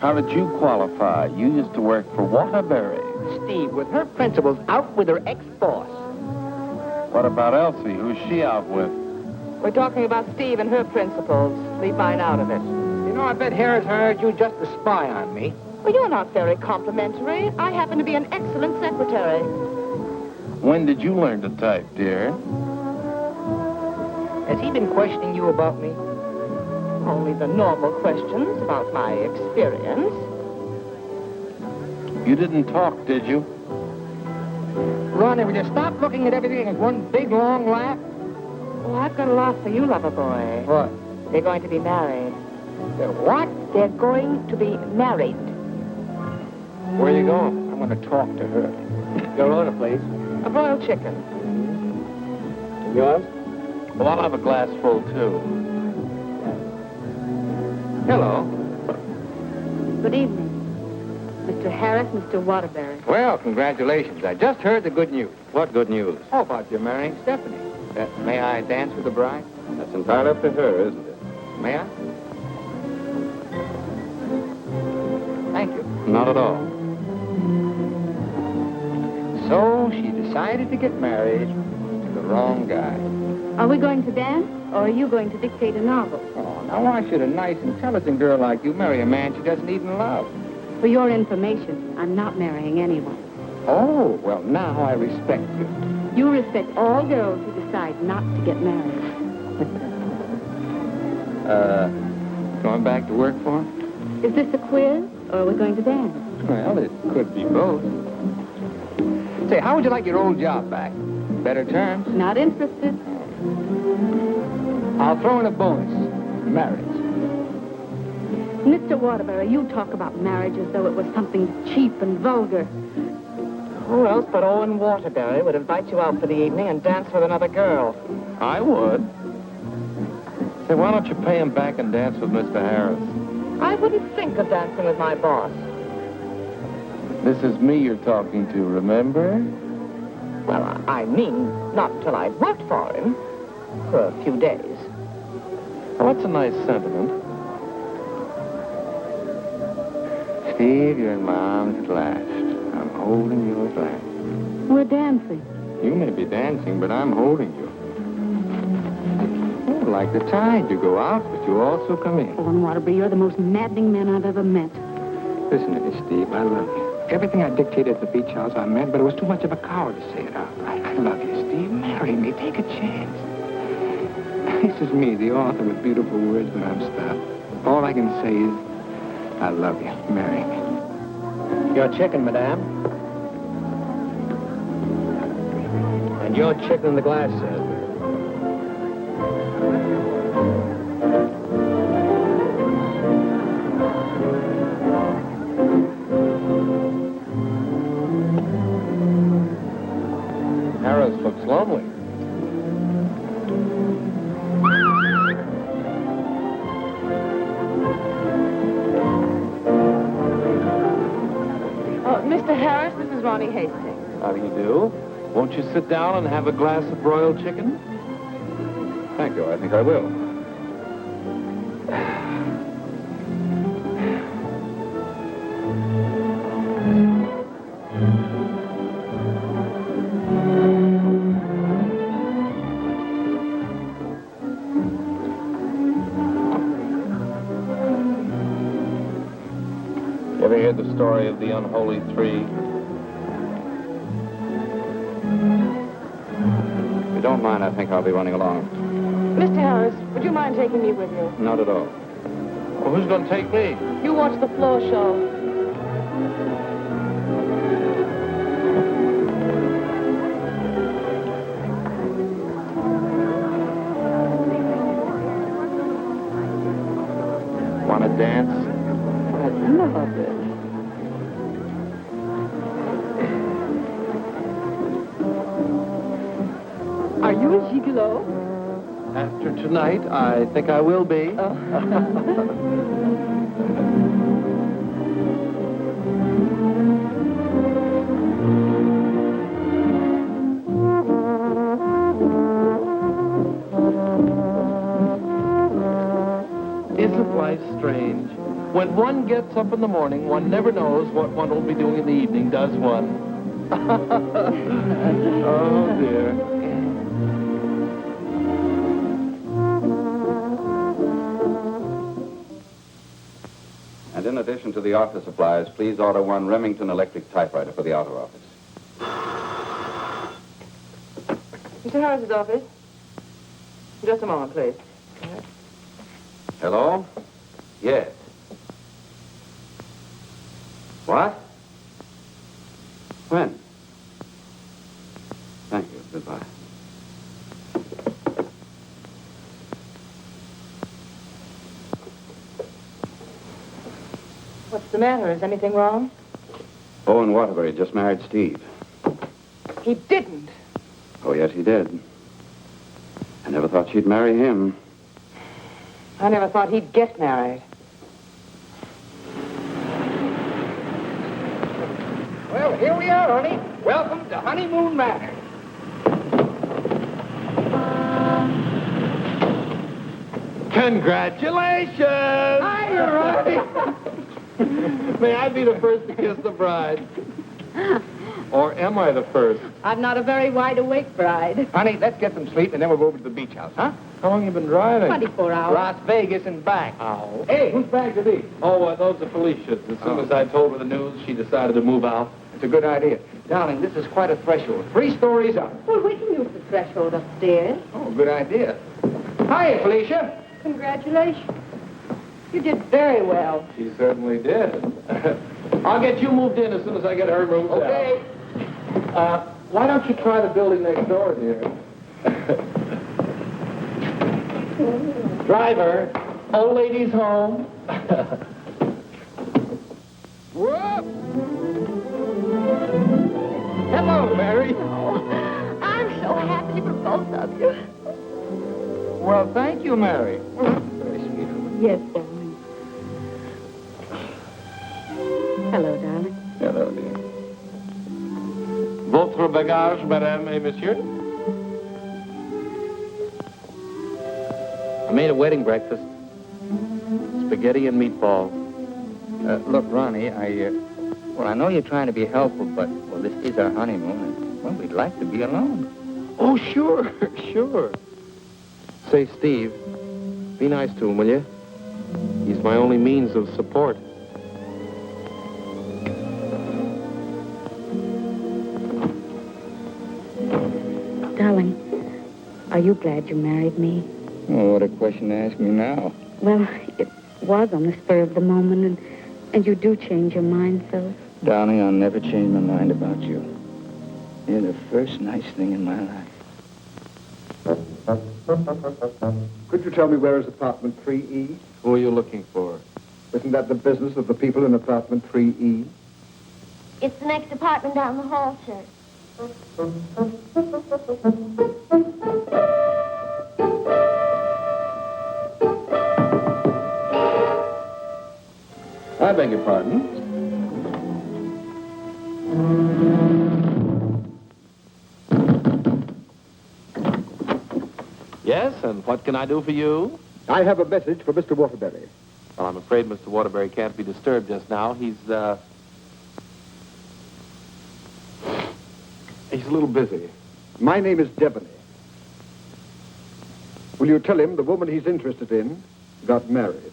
How did you qualify? You used to work for Waterbury. Steve, with her principals out with her ex-boss. What about Elsie? Who's she out with? We're talking about Steve and her principals. Leave mine out of it. You know, I bet Harris hired you just to spy on me. Well, you're not very complimentary. I happen to be an excellent secretary. When did you learn to type, dear? Has he been questioning you about me? Only the normal questions about my experience. You didn't talk, did you? Ronnie, will you stop looking at everything as one big, long laugh? Oh, I've got a lot for you, lover boy. What? They're going to be married. They're what? They're going to be married. Where are you going? I'm going to talk to her. Your order, please. A broiled chicken. Yours? Well, I'll have a glass full, too. Hello. Good evening. Mr. Harris, Mr. Waterbury. Well, congratulations. I just heard the good news. What good news? How about you marrying Stephanie? May I dance with the bride? That's entirely up to her, isn't it? May I? Thank you. Not at all. So she decided to get married to the wrong guy. Are we going to dance, or are you going to dictate a novel? Oh, now why should a nice, intelligent girl like you marry a man she doesn't even love? For your information, I'm not marrying anyone. Oh, well, now I respect you. You respect all girls who decide not to get married. Going back to work for him? Is this a quiz, or are we going to dance? Well, it could be both. Say, how would you like your old job back? Better terms? Not interested. I'll throw in a bonus. Marriage. Mr. Waterbury, you talk about marriage as though it was something cheap and vulgar. Who else but Owen Waterbury would invite you out for the evening and dance with another girl? I would. Say, why don't you pay him back and dance with Mr. Harris? I wouldn't think of dancing with my boss. This is me you're talking to, remember? Well, I mean, not until I've worked for him. For a few days. Well, that's a nice sentiment. Steve, you're in my arms at last. I'm holding you at last. We're dancing. You may be dancing, but I'm holding you. Oh, like the tide, you go out, but you also come in. Owen Waterbury, you're the most maddening man I've ever met. Listen to me, Steve. I love you. Everything I dictated at the beach house, I meant, but it was too much of a coward to say it out. I love you, Steve. Marry me. Take a chance. This is me, the author with beautiful words, but I'm stopped. All I can say is, I love you. Marry me. Your chicken, madame. And your chicken in the glass, sir. Harris looks lonely. Mr. Harris, this is Ronnie Hastings. How do you do? Won't you sit down and have a glass of broiled chicken? Thank you. I think I will. You ever heard the story of the unholy three? If you don't mind, I think I'll be running along. Mr. Harris, would you mind taking me with you? Not at all. Well, who's going to take me? You watch the floor show. Want to dance? I love it. Are you a gigolo? After tonight, I think I will be. Isn't life strange? When one gets up in the morning, one never knows what one will be doing in the evening, does one? Oh, dear. And in addition to the office supplies, please order one Remington electric typewriter for the outer office. Mr. Harris's office. Just a moment, please. Hello? Yes. What? When? Thank you. Goodbye. What's the matter? Is anything wrong? Owen Waterbury just married Steve. He didn't. Oh, yes, he did. I never thought she'd marry him. I never thought he'd get married. Well, here we are, honey. Welcome to Honeymoon Manor. Congratulations! Hi, Ronnie. May I be the first to kiss the bride? Or am I the first? I'm not a very wide-awake bride. Honey, let's get some sleep, and then we'll go over to the beach house, huh? How long you been driving? 24 hours. Las Vegas and back. Ow. Hey, whose bags are these? Oh, those are Felicia's. As soon as I told her the news, she decided to move out. It's a good idea. Darling, this is quite a threshold. 3 stories up. Well, we can use the threshold upstairs. Oh, good idea. Hi, Felicia. Congratulations. You did very well. She certainly did. I'll get you moved in as soon as I get her moved Okay. out. Why don't you try the building next door, dear? Driver, old lady's home. Whoop. Hello, Mary. Oh, I'm so happy for both of you. Well, thank you, Mary. Very sweet. Yes, darling. Hello, darling. Hello, dear. Votre bagage, madame et monsieur? I made a wedding breakfast. Spaghetti and meatballs. Look, Ronnie, I know you're trying to be helpful, but, well, this is our honeymoon, and, well, we'd like to be alone. Oh, sure, sure. Say, Steve, be nice to him, will you? He's my only means of support. Darling, are you glad you married me? Oh, what a question to ask me now. Well, it was on the spur of the moment, and you do change your mind so. Darling, I'll never change my mind about you. You're the first nice thing in my life. Could you tell me where is apartment 3E? Who are you looking for? Isn't that the business of the people in apartment 3E? It's the next apartment down the hall, sir. I beg your pardon. Yes, and what can I do for you? I have a message for Mr. Waterbury. Well, I'm afraid Mr. Waterbury can't be disturbed just now. He's a little busy. My name is Devaney. Will you tell him the woman he's interested in got married?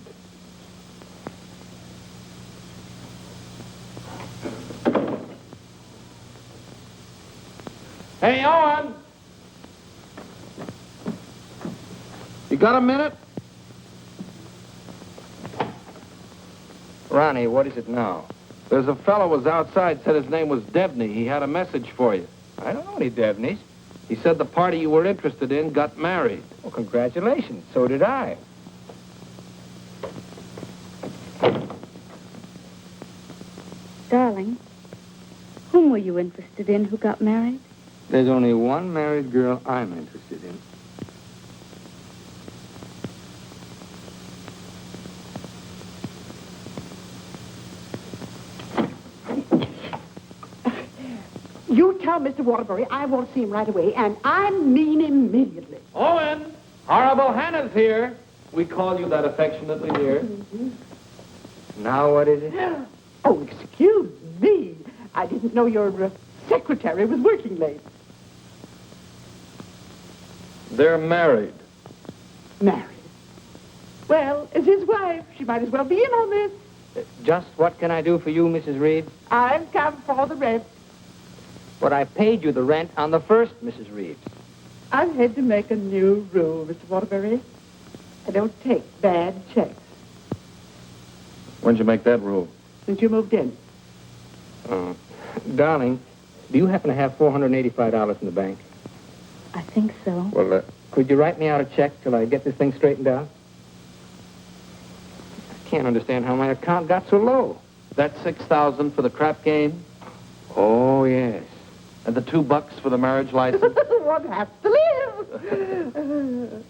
Hey, Owen! You got a minute? Ronnie, what is it now? There's a fellow was outside, said his name was Debney. He had a message for you. I don't know any Devneys. He said the party you were interested in got married. Well, congratulations. So did I. Darling, whom were you interested in who got married? There's only one married girl I'm interested in. You tell Mr. Waterbury I want to see him right away, and I mean immediately. Owen! Horrible Hannah's here. We call you that affectionately, dear. Now what is it? Oh, excuse me. I didn't know your secretary was working late. They're married. Married. Well, as his wife, she might as well be in on this. Just what can I do for you, Mrs. Reed? I've come for the rent. But I paid you the rent on the first, Mrs. Reed. I've had to make a new rule, Mr. Waterbury. I don't take bad checks. When'd you make that rule? Since you moved in. Darling, do you happen to have $485 in the bank? I think so. Well, could you write me out a check till I get this thing straightened out? I can't understand how my account got so low. That $6,000 for the crap game? Oh, yes. And the $2 for the marriage license? One has to live.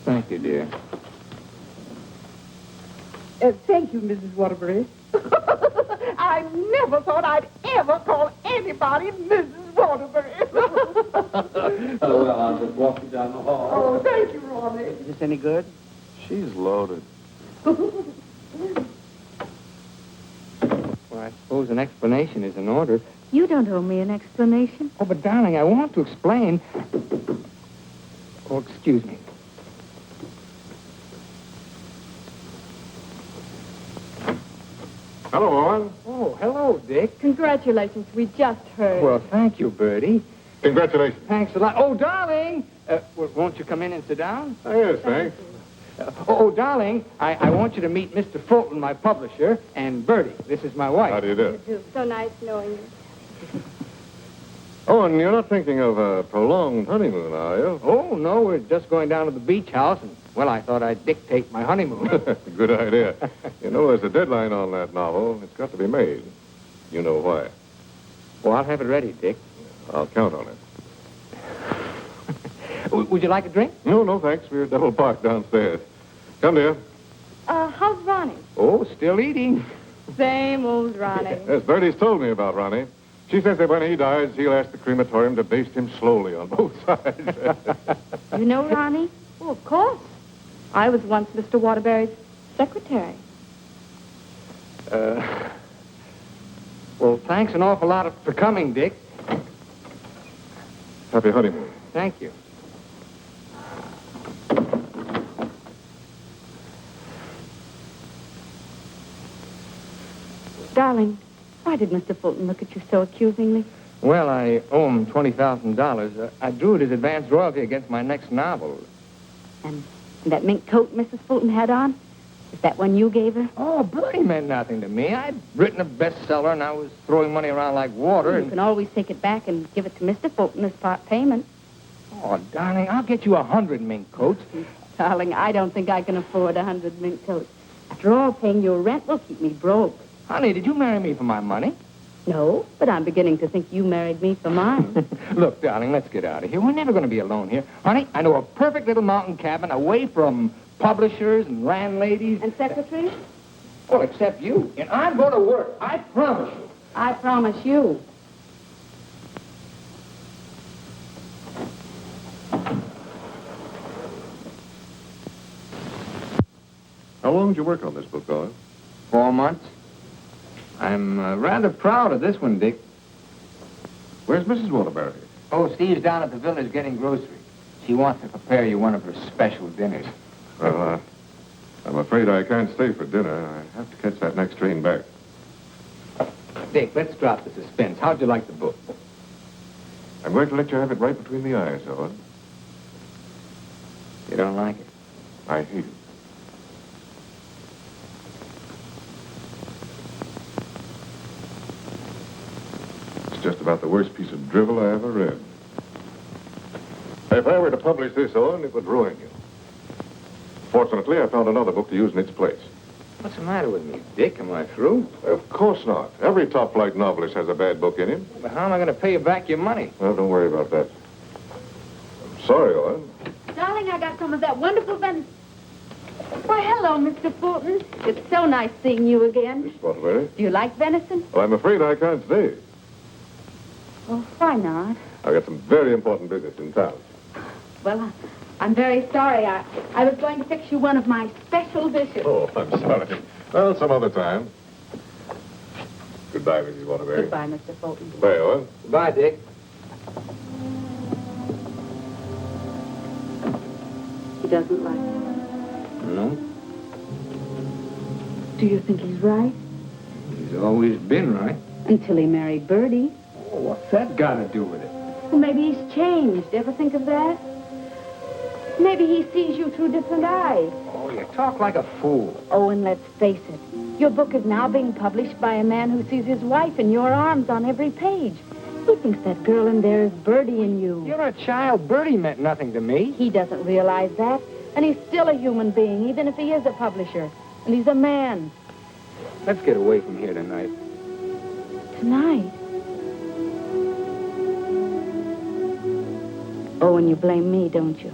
Thank you, dear. Thank you, Mrs. Waterbury. I never thought I'd ever call anybody Mrs. Waterbury. Oh, well, I'll just walk you down the hall. Oh, thank you, Ronnie. Is this any good? She's loaded. Well, I suppose an explanation is in order. You don't owe me an explanation. Oh, but darling, I want to explain. Oh, excuse me. Hello, Owen. Oh, hello, Dick. Congratulations. We just heard. Well, thank you, Bertie. Congratulations. Thanks a lot. Oh, darling! Won't you come in and sit down? Oh, yes, thanks. Darling, I want you to meet Mr. Fulton, my publisher, and Bertie. This is my wife. How do you do? So nice knowing you. Owen, you're not thinking of a prolonged honeymoon, are you? Oh, no, we're just going down to the beach house, and, well, I thought I'd dictate my honeymoon. Good idea. You know, there's a deadline on that novel. It's got to be made. You know why. Well, I'll have it ready, Dick. I'll count on it. Would you like a drink? No, thanks. We're double parked downstairs. Come, dear. How's Ronnie? Oh, still eating. Same old Ronnie. Yes, Bertie's told me about Ronnie. She says that when he dies, he'll ask the crematorium to baste him slowly on both sides. You know Ronnie? Oh, of course. I was once Mr. Waterbury's secretary. Well, thanks an awful lot for coming, Dick. Happy honeymoon. Thank you. Darling, why did Mr. Fulton look at you so accusingly? Well, I owe him $20,000. I drew it as advance royalty against my next novel. And that mink coat Mrs. Fulton had on, is that one you gave her? Oh, Bertie meant nothing to me. I'd written a bestseller, and I was throwing money around like water. You can always take it back and give it to Mr. Fulton as part payment. Oh, darling, I'll get you 100 mink coats. Darling, I don't think I can afford 100 mink coats. After all, paying your rent will keep me broke. Honey, did you marry me for my money? No, but I'm beginning to think you married me for mine. Look, darling, let's get out of here. We're never going to be alone here. Honey, I know a perfect little mountain cabin away from publishers and landladies. And secretaries? Well, except you. And I'm going to work. I promise you. I promise you. How long did you work on this book, Owen? 4 months. I'm rather proud of this one, Dick. Where's Mrs. Waterbury? Oh, Steve's down at the village getting groceries. She wants to prepare you one of her special dinners. Well, I'm afraid I can't stay for dinner. I have to catch that next train back. Dick, let's drop the suspense. How'd you like the book? I'm going to let you have it right between the eyes, Owen. You don't like it? I hate it. It's just about the worst piece of drivel I ever read. If I were to publish this, Owen, it would ruin you. Fortunately, I found another book to use in its place. What's the matter with me, Dick? Am I through? Of course not. Every top-flight novelist has a bad book in him. But how am I going to pay you back your money? Well, don't worry about that. I'm sorry, Owen. Darling, I got some of that wonderful venison. Why, hello, Mr. Fulton. It's so nice seeing you again. Miss Waterbury. Do you like venison? Well, I'm afraid I can't stay. Oh, why not? I've got some very important business in town. Well, I'm very sorry. I was going to fix you one of my special dishes. Oh, I'm sorry. Well, some other time. Goodbye, Mrs. Waterbury. Goodbye, Mr. Fulton. Goodbye, Owen. Goodbye, Dick. He doesn't like me. No? Do you think he's right? He's always been right. Until he married Bertie. Oh, what's that got to do with it? Well, maybe he's changed. Ever think of that? Maybe he sees you through different eyes. Oh, you talk like a fool. Oh, and let's face it. Your book is now being published by a man who sees his wife in your arms on every page. He thinks that girl in there is Bertie in you. You're a child. Bertie meant nothing to me. He doesn't realize that. And he's still a human being, even if he is a publisher. And he's a man. Let's get away from here tonight. Tonight? Oh, and you blame me, don't you?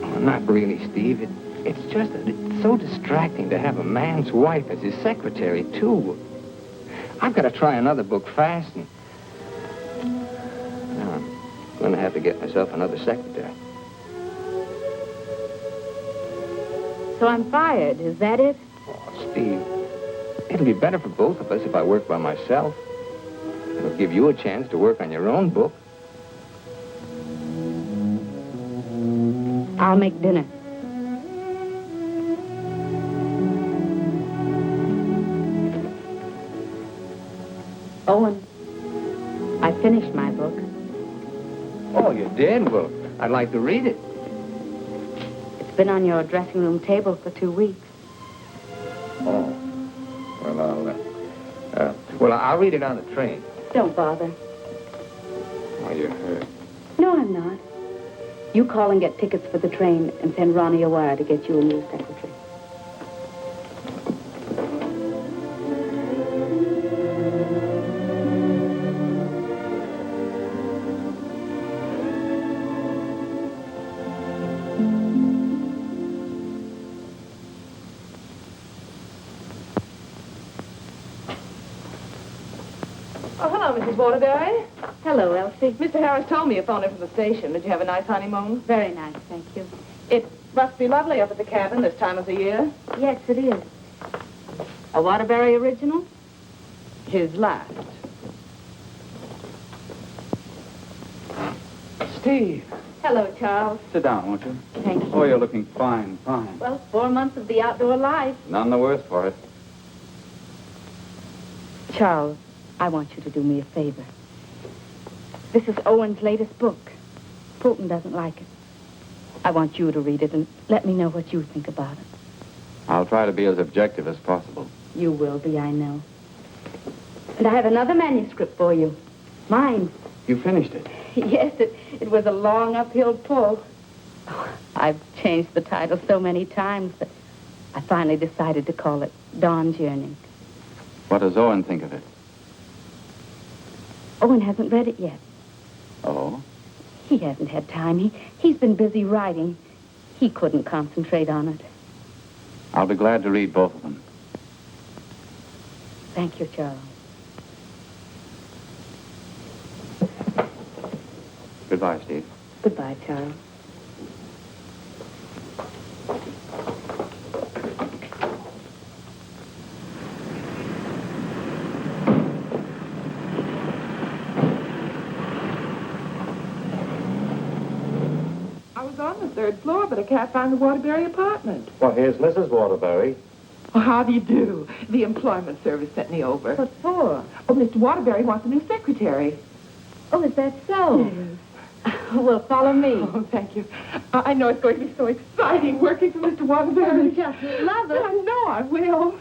Oh, not really, Steve. It's just that it's so distracting to have a man's wife as his secretary, too. I've got to try another book fast, and now I'm going to have to get myself another secretary. So I'm fired, is that it? Oh, Steve, it'll be better for both of us if I work by myself. It'll give you a chance to work on your own book. I'll make dinner. Owen, I finished my book. Oh, you did? Well, I'd like to read it. It's been on your dressing room table for 2 weeks. Oh. Well, I'll read it on the train. Don't bother. Oh, you're hurt. No, I'm not. You call and get tickets for the train and send Ronnie a wire to get you a new secretary. Oh, hello, Mrs. Waterbury. Hello, Elsie. Mr. Harris told me you phoned in from the station. Did you have a nice honeymoon? Very nice, thank you. It must be lovely up at the cabin this time of the year. Yes, it is. A Waterbury original? His last. Steve. Hello, Charles. Sit down, won't you? Thank you. Oh, you're looking fine, fine. Well, 4 months of the outdoor life. None the worse for it. Charles, I want you to do me a favor. This is Owen's latest book. Fulton doesn't like it. I want you to read it and let me know what you think about it. I'll try to be as objective as possible. You will be, I know. And I have another manuscript for you. Mine. You finished it? Yes, it was a long uphill pull. Oh, I've changed the title so many times that I finally decided to call it Dawn's Yearning. What does Owen think of it? Owen hasn't read it yet. Oh? He hasn't had time. He's been busy writing. He couldn't concentrate on it. I'll be glad to read both of them. Thank you, Charles. Goodbye, Steve. Goodbye, Charles. I was on the 3rd floor, but I can't find the Waterbury apartment. Well, here's Mrs. Waterbury. Oh, how do you do? The employment service sent me over. What for? Oh, Mr. Waterbury wants a new secretary. Oh, is that so? Yes. Well, follow me. Oh, thank you. I know it's going to be so exciting working for Mr. Waterbury. Just love it. I know I will.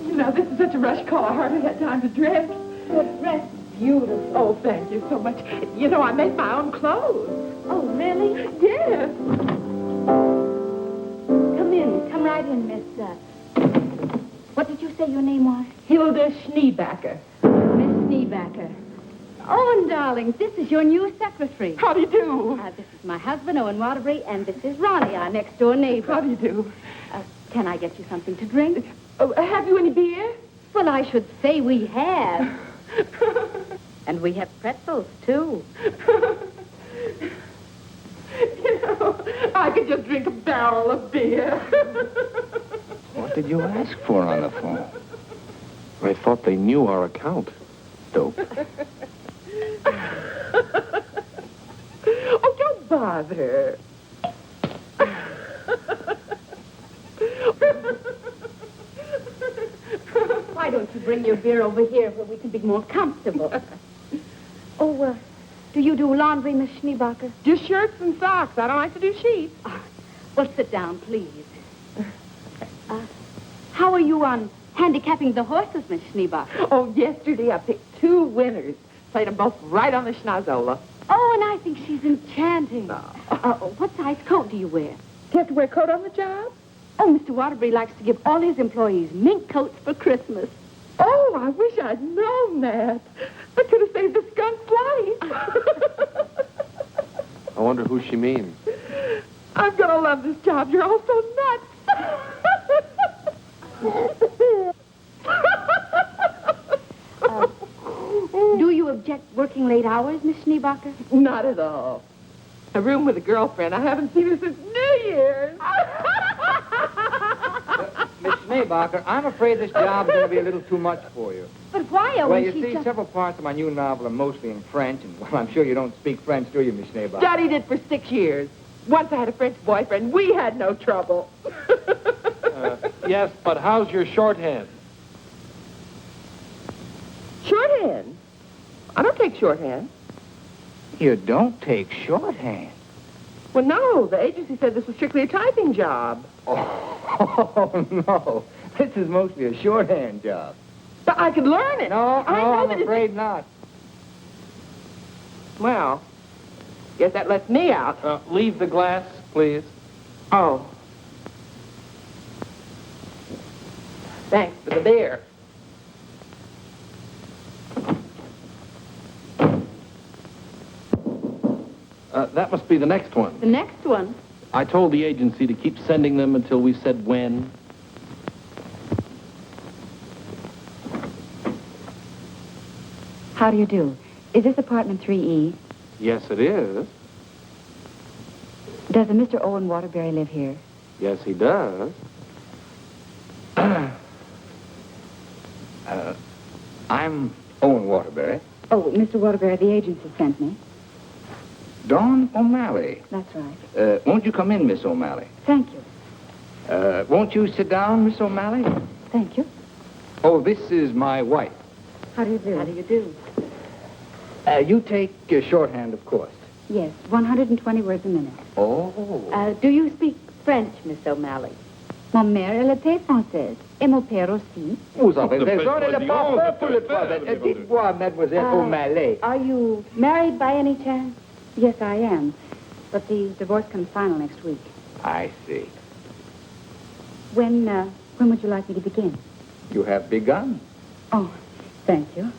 You know, this is such a rush call. I hardly had time to dress. Good dress. Beautiful. Oh, thank you so much. You know, I make my own clothes. Oh, really? Yes. Come in. Come right in, Miss. What did you say your name was? Hilda Schneebacker. Miss Schneebacker. Owen, darling, this is your new secretary. How do you do? This is my husband, Owen Waterbury, and this is Ronnie, our next-door neighbor. How do you do? Can I get you something to drink? Oh, have you any beer? Well, I should say we have. And we have pretzels, too. You know, I could just drink a barrel of beer. What did you ask for on the phone? I thought they knew our account. Dope. Oh, don't bother. Why don't you bring your beer over here where we can be more comfortable? Do you do laundry, Miss Schneebacher? Just shirts and socks. I don't like to do sheets. Well, sit down, please. How are you on handicapping the horses, Miss Schneebacher? Oh, yesterday I picked 2 winners. Played them both right on the schnozola. Oh, and I think she's enchanting. What size coat do you wear? Do you have to wear a coat on the job? Oh, Mr. Waterbury likes to give all his employees mink coats for Christmas. Oh, I wish I'd known that. I could have saved the skunk's life. I wonder who she means. I'm going to love this job. You're all so nuts. Do you object working late hours, Miss Schneebacher? Not at all. A room with a girlfriend. I haven't seen her since New Year's. Miss Schneebacher, I'm afraid this job's going to be a little too much for you. But why, Owen? Well, you see, several parts of my new novel are mostly in French, and, well, I'm sure you don't speak French, do you, Miss Schneebacher? Studied it for 6 years. Once I had a French boyfriend. We had no trouble. Yes, but how's your shorthand? Shorthand? I don't take shorthand. You don't take shorthand? Well, no. The agency said this was strictly a typing job. Oh, no. This is mostly a shorthand job. But I could learn it. I'm afraid not. Well, guess that lets me out. Leave the glass, please. Oh. Thanks for the beer. That must be the next one. The next one? I told the agency to keep sending them until we said when. How do you do? Is this apartment 3E? Yes, it is. Does a Mr. Owen Waterbury live here? Yes, he does. I'm Owen Waterbury. Oh, Mr. Waterbury, the agency sent me. Dawn O'Malley. That's right. Won't you come in, Miss O'Malley? Thank you. Won't you sit down, Miss O'Malley? Thank you. Oh, this is my wife. How do you do? How do you do? You take shorthand, of course. Yes, 120 words a minute. Oh. Do you speak French, Miss O'Malley? Mon mère, elle était française. Et mon père aussi. Vous avez raison, elle n'est pas peur pour le travail. Dites-moi, Mademoiselle O'Malley. Are you married by any chance? Yes, I am. But the divorce comes final next week. I see. When would you like me to begin? You have begun. Oh, thank you.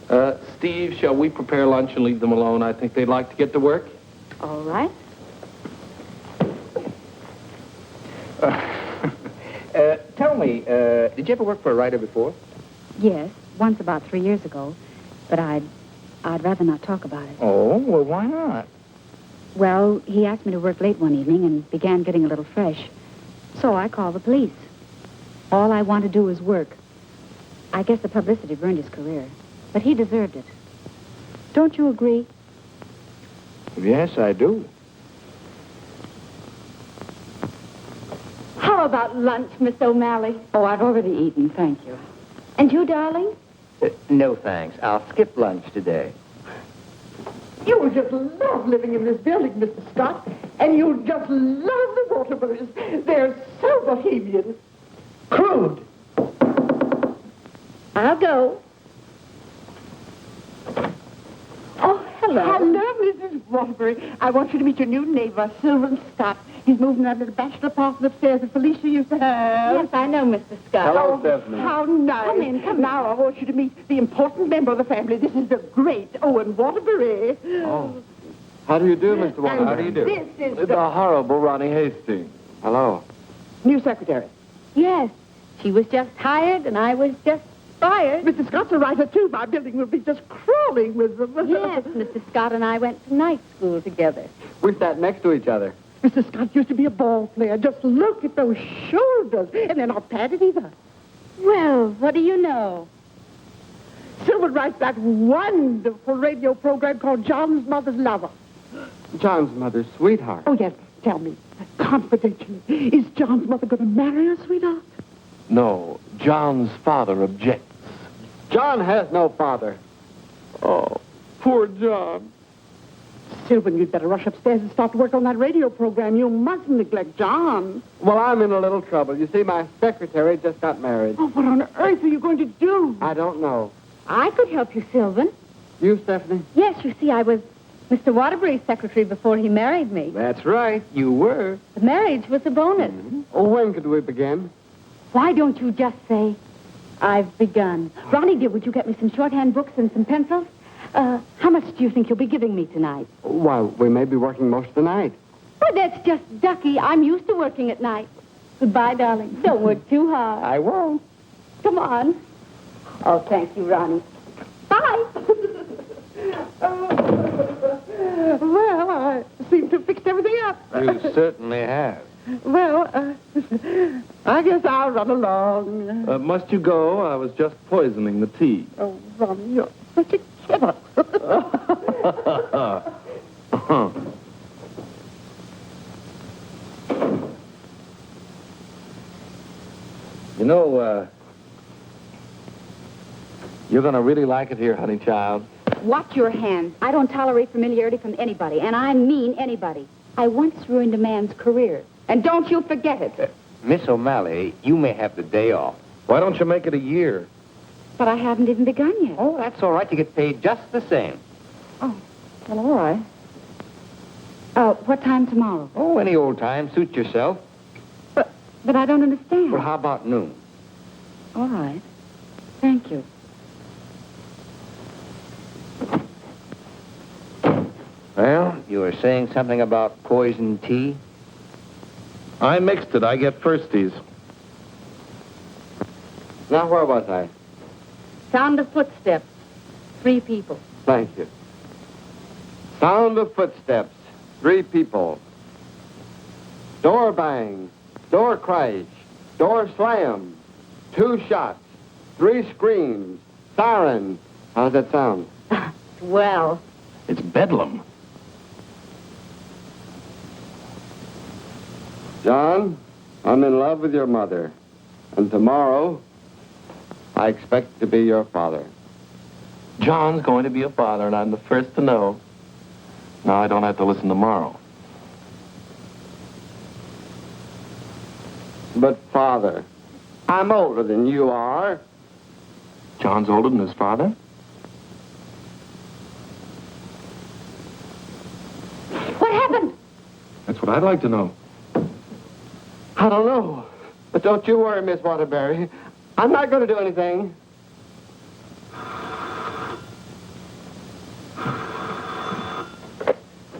Steve, shall we prepare lunch and leave them alone? I think they'd like to get to work. All right. Tell me, did you ever work for a writer before? Yes, once about 3 years ago. But I'd rather not talk about it. Oh, well, why not? Well, he asked me to work late one evening and began getting a little fresh. So I called the police. All I want to do is work. I guess the publicity ruined his career. But he deserved it. Don't you agree? Yes, I do. How about lunch, Miss O'Malley? Oh, I've already eaten, thank you. And you, darling? No, thanks. I'll skip lunch today. You will just love living in this building, Mr. Scott. And you'll just love the Waterburys. They're so bohemian. Crude. I'll go. Oh, hello. Hello, Mrs. Waterbury. I want you to meet your new neighbor, Sylvan Scott. He's moving that little bachelor apartment upstairs that Felicia used to have. Yes, I know, Mr. Scott. Hello, Stephanie. How nice. Come in. Now I want you to meet the important member of the family. This is the great Owen Waterbury. Oh. How do you do, Mr. Waterbury? And How do you do? This is The horrible Ronnie Hastings. Hello. new secretary. Yes, she was just hired and I was just fired. Mr. Scott's a writer, too. My building will be just crawling with them. Yes, Mr. Scott and I went to night school together. We sat next to each other. Mr. Scott used to be a ball player. Just look at those shoulders. And they're not padded either. Well, what do you know? Sylvan writes that wonderful radio program called John's Mother's Lover. John's mother's sweetheart. Oh, yes. Tell me, confidentially, is John's mother going to marry her, sweetheart? No, John's father objects. John has no father. Oh, poor John. Sylvan, you'd better rush upstairs and start to work on that radio program. You mustn't neglect John. Well, I'm in a little trouble. You see, my secretary just got married. Oh, what on earth are you going to do? I don't know. I could help you, Sylvan. You, Stephanie? Yes, you see, I was Mr. Waterbury's secretary before he married me. That's right. You were. The marriage was a bonus. Oh, when could we begin? Why don't you just say, I've begun? Ronnie, dear, would you get me some shorthand books and some pencils? How much do you think you'll be giving me tonight? Why, we may be working most of the night. Oh, that's just ducky. I'm used to working at night. Goodbye, darling. Don't work too hard. I won't. Come on. Oh, thank you, Ronnie. Bye. Well, I seem to have fixed everything up. You certainly have. Well, I guess I'll run along. Must you go? I was just poisoning the tea. Oh, Ronnie, you're such a kidder. You know, you're going to really like it here, honey child. Watch your hands. I don't tolerate familiarity from anybody, and I mean anybody. I once ruined a man's career, and don't you forget it. Miss O'Malley, you may have the day off. Why don't you make it a year? But I haven't even begun yet. Oh, that's all right. You get paid just the same. Oh, well, all right. What time tomorrow? Oh, any old time. Suit yourself. But I don't understand. Well, how about noon? All right. Thank you. Well, you were saying something about poison tea? I mixed it. I get firsties. Now, where was I? Sound of footsteps. 3 people. Thank you. Sound of footsteps. 3 people. Door bang. Door crash. Door slam. 2 shots. 3 screams. Siren. How's that sound? Well. It's bedlam. John, I'm in love with your mother. And tomorrow, I expect to be your father. John's going to be a father, and I'm the first to know. Now I don't have to listen tomorrow. But, Father, I'm older than you are. John's older than his father? What happened? That's what I'd like to know. I don't know. But don't you worry, Miss Waterbury. I'm not going to do anything.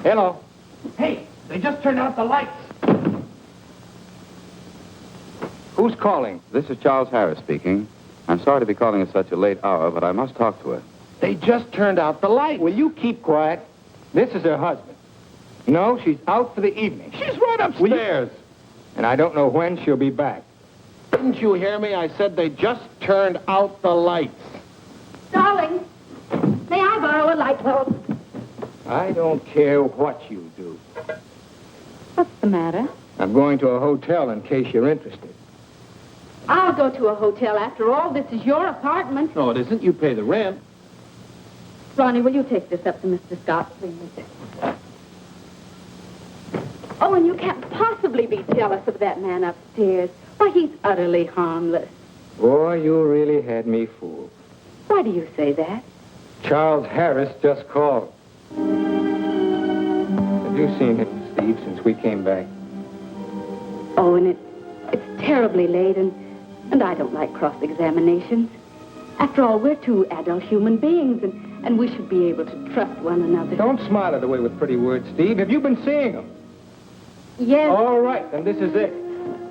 Hello. Hey, they just turned out the lights. Who's calling? This is Charles Harris speaking. I'm sorry to be calling at such a late hour, but I must talk to her. They just turned out the lights. Will you keep quiet? This is her husband. No, she's out for the evening. She's right upstairs. And I don't know when she'll be back. Didn't you hear me? I said they just turned out the lights. Darling, may I borrow a light bulb? I don't care what you do. What's the matter? I'm going to a hotel in case you're interested. I'll go to a hotel. After all, this is your apartment. No, it isn't. You pay the rent. Ronnie, will you take this up to Mr. Scott, please? Oh, and you can't possibly be jealous of that man upstairs. Why, he's utterly harmless. Boy, you really had me fooled. Why do you say that? Charles Harris just called. Have you seen him, Steve, since we came back? Oh, and it's terribly late, and I don't like cross-examinations. After all, we're two adult human beings, and we should be able to trust one another. Don't smile it away with pretty words, Steve. Have you been seeing him? Yes. All right, then this is it.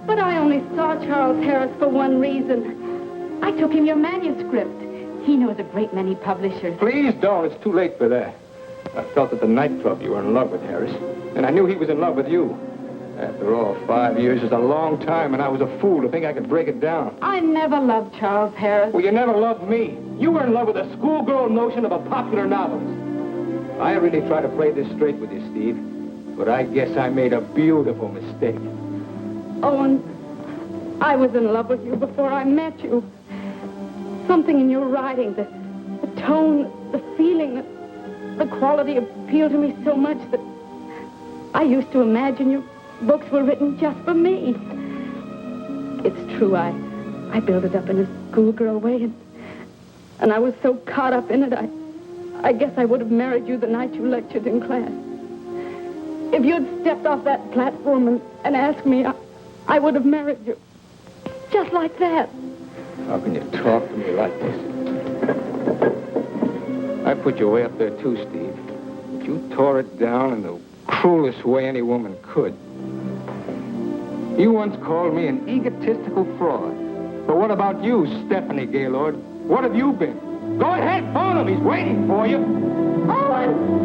But I only saw Charles Harris for one reason. I took him your manuscript. He knows a great many publishers. Please don't. It's too late for that. I felt at the nightclub you were in love with Harris, and I knew he was in love with you. After all, 5 years is a long time, and I was a fool to think I could break it down. I never loved Charles Harris. Well, you never loved me. You were in love with a schoolgirl notion of a popular novelist. I really try to play this straight with you, Steve, but I guess I made a beautiful mistake. Owen, I was in love with you before I met you. Something in your writing, the tone, the feeling, the quality appealed to me so much that I used to imagine your books were written just for me. It's true, I built it up in a schoolgirl way, and I was so caught up in it, I guess I would have married you the night you lectured in class. If you'd stepped off that platform and asked me, I would have married you. Just like that. How can you talk to me like this? I put you way up there, too, Steve. But you tore it down in the cruelest way any woman could. You once called me an egotistical fraud. But what about you, Stephanie Gaylord? What have you been? Go ahead, phone him. He's waiting for you. Owen!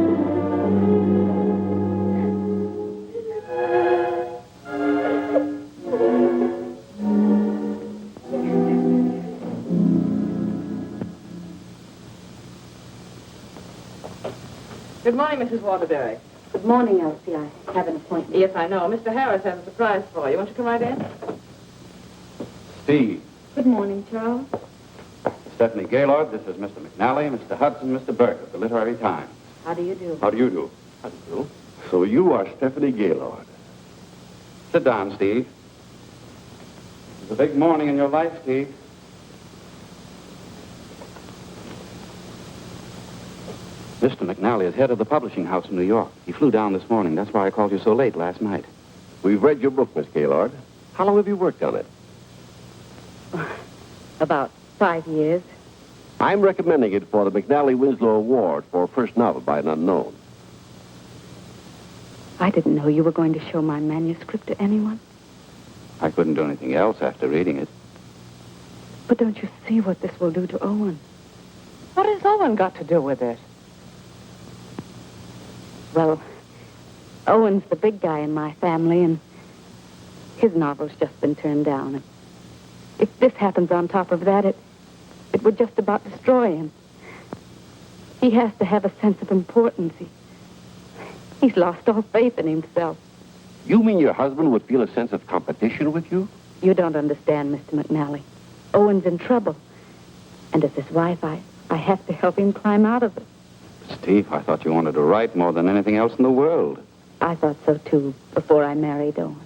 Good morning, Mrs. Waterbury. Good morning, Elsie. I have an appointment. Yes, I know. Mr. Harris has a surprise for you. Won't you come right in? Steve. Good morning, Charles. Stephanie Gaylord, this is Mr. McNally, Mr. Hudson, Mr. Burke of the Literary Times. How do you do? How do you do? How do you do? So you are Stephanie Gaylord. Sit down, Steve. It's a big morning in your life, Steve. Mr. McNally is head of the publishing house in New York. He flew down this morning. That's why I called you so late last night. We've read your book, Miss Gaylord. How long have you worked on it? About 5 years. I'm recommending it for the McNally Winslow Award for first novel by an unknown. I didn't know you were going to show my manuscript to anyone. I couldn't do anything else after reading it. But don't you see what this will do to Owen? What has Owen got to do with it? Well, Owen's the big guy in my family, and his novel's just been turned down. And if this happens on top of that, it would just about destroy him. He has to have a sense of importance. He's lost all faith in himself. You mean your husband would feel a sense of competition with you? You don't understand, Mr. McNally. Owen's in trouble. And as his wife, I have to help him climb out of it. Steve, I thought you wanted to write more than anything else in the world. I thought so, too, before I married Owen.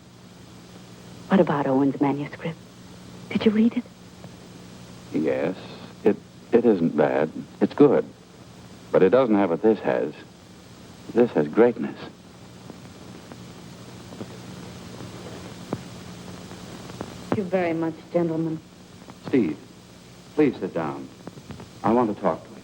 What about Owen's manuscript? Did you read it? Yes, it isn't bad. It's good. But it doesn't have what this has. This has greatness. Thank you very much, gentlemen. Steve, please sit down. I want to talk to you.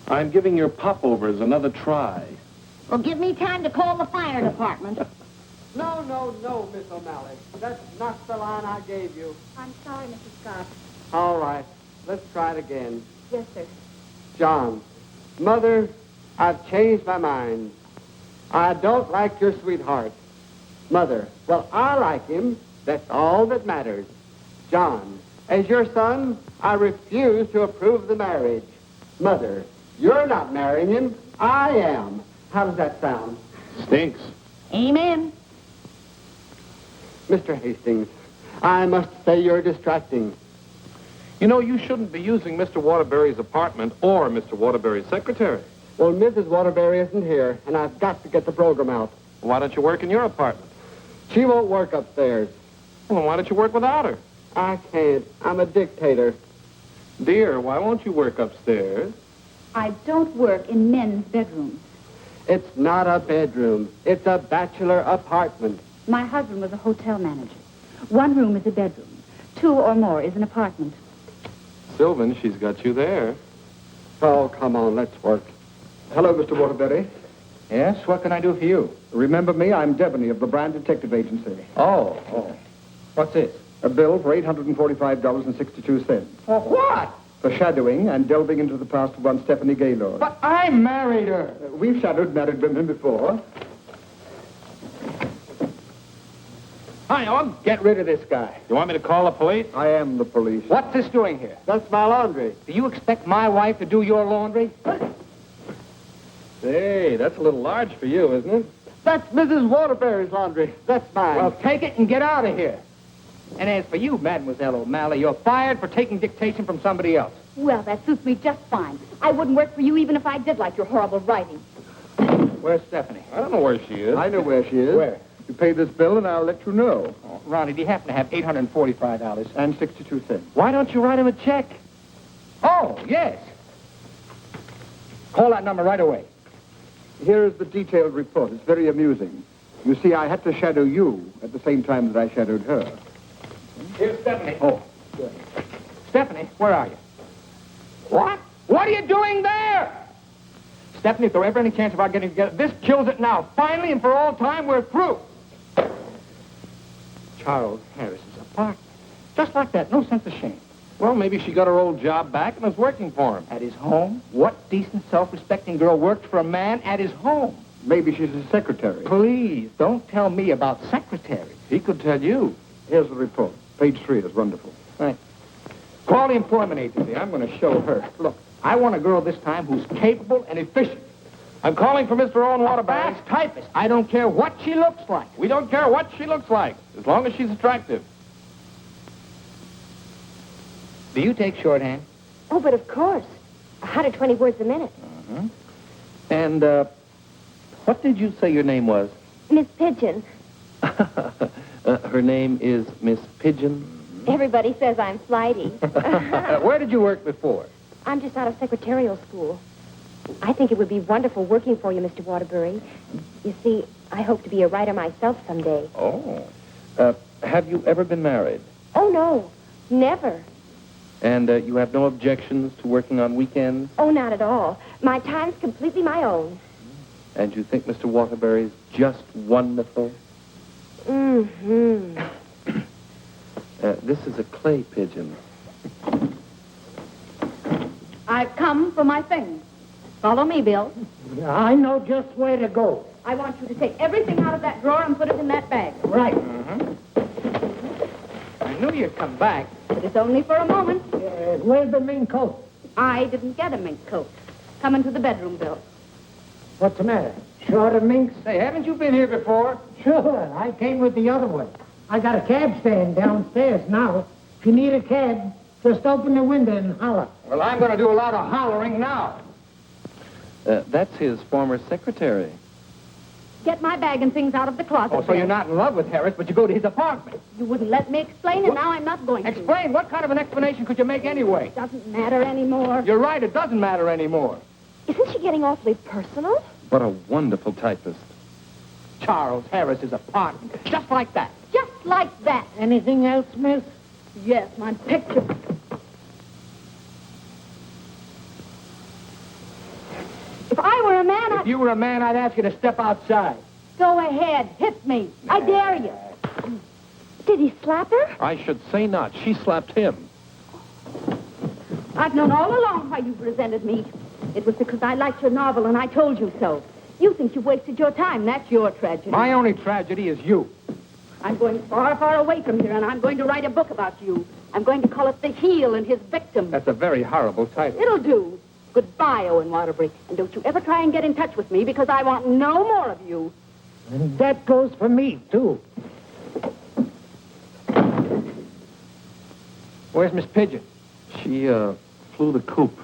I'm giving your popovers another try. Well, give me time to call the fire department. No, Miss O'Malley. That's not the line I gave you. I'm sorry, Mrs. Scott. All right, let's try it again. Yes, sir. John, Mother, I've changed my mind. I don't like your sweetheart. Mother, well, I like him. That's all that matters. John, as your son, I refuse to approve the marriage. Mother, you're not marrying him. I am. How does that sound? Stinks. Amen. Mr. Hastings, I must say you're distracting. You know, you shouldn't be using Mr. Waterbury's apartment or Mr. Waterbury's secretary. Well, Mrs. Waterbury isn't here, and I've got to get the program out. Why don't you work in your apartment? She won't work upstairs. Well, why don't you work without her? I can't. I'm a dictator. Dear, why won't you work upstairs? I don't work in men's bedrooms. It's not a bedroom. It's a bachelor apartment. My husband was a hotel manager. One room is a bedroom. Two or more is an apartment. Sylvan, she's got you there. Oh, come on, let's work. Hello, Mr. Waterbury. Yes, what can I do for you? Remember me? I'm Devaney of the Brand Detective Agency. Oh. What's this? A bill for $845.62. For what? For shadowing and delving into the past of one Stephanie Gaylord. But I married her. We've shadowed married women before. Hi, Owen. Get rid of this guy. You want me to call the police? I am the police. What's this doing here? That's my laundry. Do you expect my wife to do your laundry? Hey, that's a little large for you, isn't it? That's Mrs. Waterbury's laundry. That's mine. Well, take it and get out of here. And as for you, Mademoiselle O'Malley, you're fired for taking dictation from somebody else. Well, that suits me just fine. I wouldn't work for you even if I did like your horrible writing. Where's Stephanie? I don't know where she is. I know where she is. Where? You pay this bill and I'll let you know. Oh, Ronnie, do you happen to have $845? And 62 cents. Why don't you write him a check? Oh, yes. Call that number right away. Here's the detailed report. It's very amusing. You see, I had to shadow you at the same time that I shadowed her. Here's Stephanie. Oh, good. Stephanie, where are you? What? What are you doing there? Stephanie, if there were ever any chance of our getting together, this kills it now. Finally and for all time, we're through. Charles Harris's apartment. Just like that. No sense of shame. Well, maybe she got her old job back and is working for him. At his home? What decent, self-respecting girl worked for a man at his home? Maybe she's his secretary. Please, don't tell me about secretaries. He could tell you. Here's the report. Page 3 is wonderful. Right. Call the employment agency. I'm going to show her. Look, I want a girl this time who's capable and efficient. I'm calling for Mr. Owen A Waterbury. fast typist. I don't care what she looks like. We don't care what she looks like, as long as she's attractive. Do you take shorthand? Oh, but of course. 120 words a minute. Uh-huh. And, What did you say your name was? Miss Pigeon. Her name is Miss Pigeon? Everybody says I'm flighty. Where did you work before? I'm just out of secretarial school. I think it would be wonderful working for you, Mr. Waterbury. You see, I hope to be a writer myself someday. Oh. Have you ever been married? Oh, no. Never. And you have no objections to working on weekends? Oh, not at all. My time's completely my own. And you think Mr. Waterbury's just wonderful? Mm-hmm. This is a clay pigeon. I've come for my things. Follow me, Bill. I know just where to go. I want you to take everything out of that drawer and put it in that bag. Right. I knew you'd come back. But it's only for a moment. Where's the mink coat? I didn't get a mink coat. Come into the bedroom, Bill. What's the matter? Short of minks? Say, haven't you been here before? Sure. I came with the other one. I got a cab stand downstairs now. If you need a cab, just open the window and holler. Well, I'm going to do a lot of hollering now. That's his former secretary. Get my bag and things out of the closet. Oh, so Bill. you're not in love with Harris, but you go to his apartment. You wouldn't let me explain, and now I'm not going to. Explain? What kind of an explanation could you make anyway? Doesn't matter anymore. You're right, it doesn't matter anymore. Isn't she getting awfully personal? What a wonderful typist. Charles Harris's apartment. Just like that. Just like that. Anything else, miss? Yes, my picture. If I were a man, If you were a man, I'd ask you to step outside. Go ahead, hit me. I dare you. Did he slap her? I should say not. She slapped him. I've known all along why you've resented me. It was because I liked your novel, and I told you so. You think you've wasted your time. That's your tragedy. My only tragedy is you. I'm going far, far away from here, and I'm going to write a book about you. I'm going to call it The Heel and His Victim. That's a very horrible title. It'll do. Goodbye, Owen Waterbury. And don't you ever try and get in touch with me, because I want no more of you. And that goes for me, too. Where's Miss Pigeon? She, flew the coop.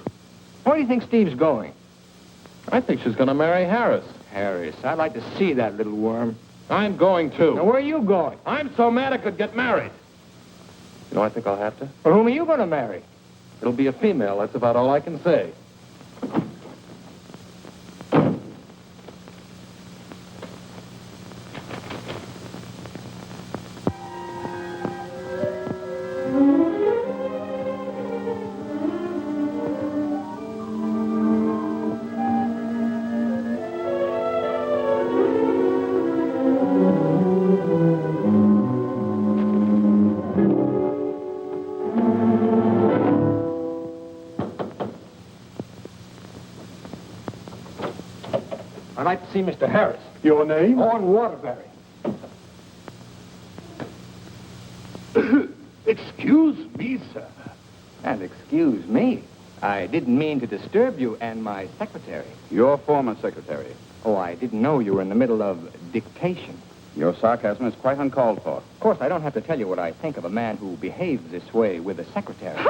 Where do you think Steve's going? I think she's going to marry Harris. Harris. I'd like to see that little worm. I'm going to. Now, where are you going? I'm so mad I could get married. You know, I think I'll have to. Well, whom are you going to marry? It'll be a female. That's about all I can say. I'd like to see Mr. Harris. Your name? Owen Waterbury. Excuse me, sir. And excuse me. I didn't mean to disturb you and my secretary. Your former secretary. Oh, I didn't know you were in the middle of dictation. Your sarcasm is quite uncalled for. Of course, I don't have to tell you what I think of a man who behaves this way with a secretary.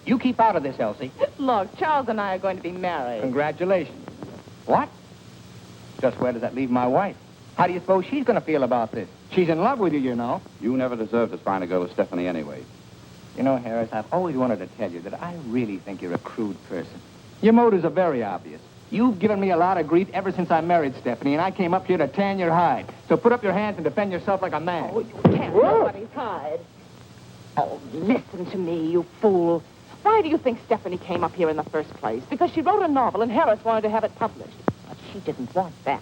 You keep out of this, Elsie. Look, Charles and I are going to be married. Congratulations. What? Just where does that leave my wife? How do you suppose she's going to feel about this? She's in love with you, you know. You never deserved as fine a girl as Stephanie anyway. You know, Harris, I've always wanted to tell you that I really think you're a crude person. Your motives are very obvious. You've given me a lot of grief ever since I married Stephanie, and I came up here to tan your hide. So put up your hands and defend yourself like a man. Oh, you can't nobody's hide. Oh, listen to me, you fool. Why do you think Stephanie came up here in the first place? Because she wrote a novel and Harris wanted to have it published. But she didn't want that.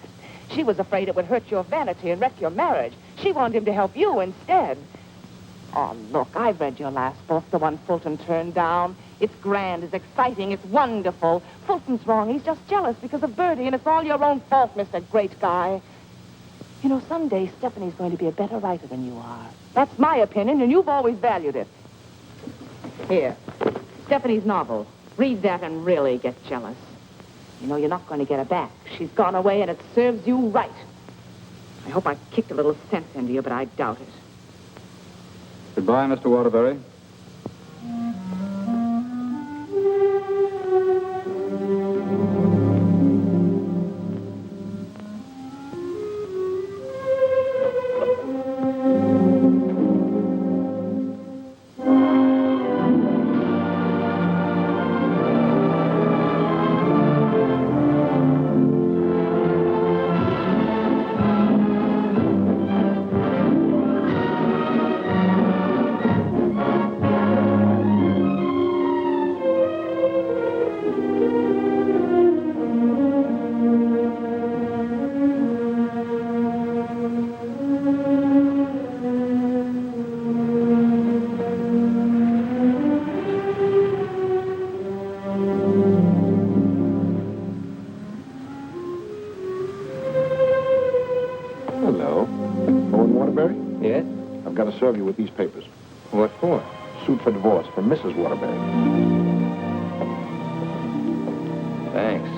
She was afraid it would hurt your vanity and wreck your marriage. She wanted him to help you instead. Oh, look, I've read your last book, the one Fulton turned down. It's grand, it's exciting, it's wonderful. Fulton's wrong. He's just jealous because of Bertie, and it's all your own fault, Mr. Great Guy. You know, someday Stephanie's going to be a better writer than you are. That's my opinion, and you've always valued it. Here, Stephanie's novel. Read that and really get jealous. You know, you're not going to get her back. She's gone away, and it serves you right. I hope I kicked a little sense into you, but I doubt it. Goodbye, Mr. Waterbury. Hello. Owen Waterbury? Yes? I've got to serve you with these papers. What for? Suit for divorce from Mrs. Waterbury. Thanks.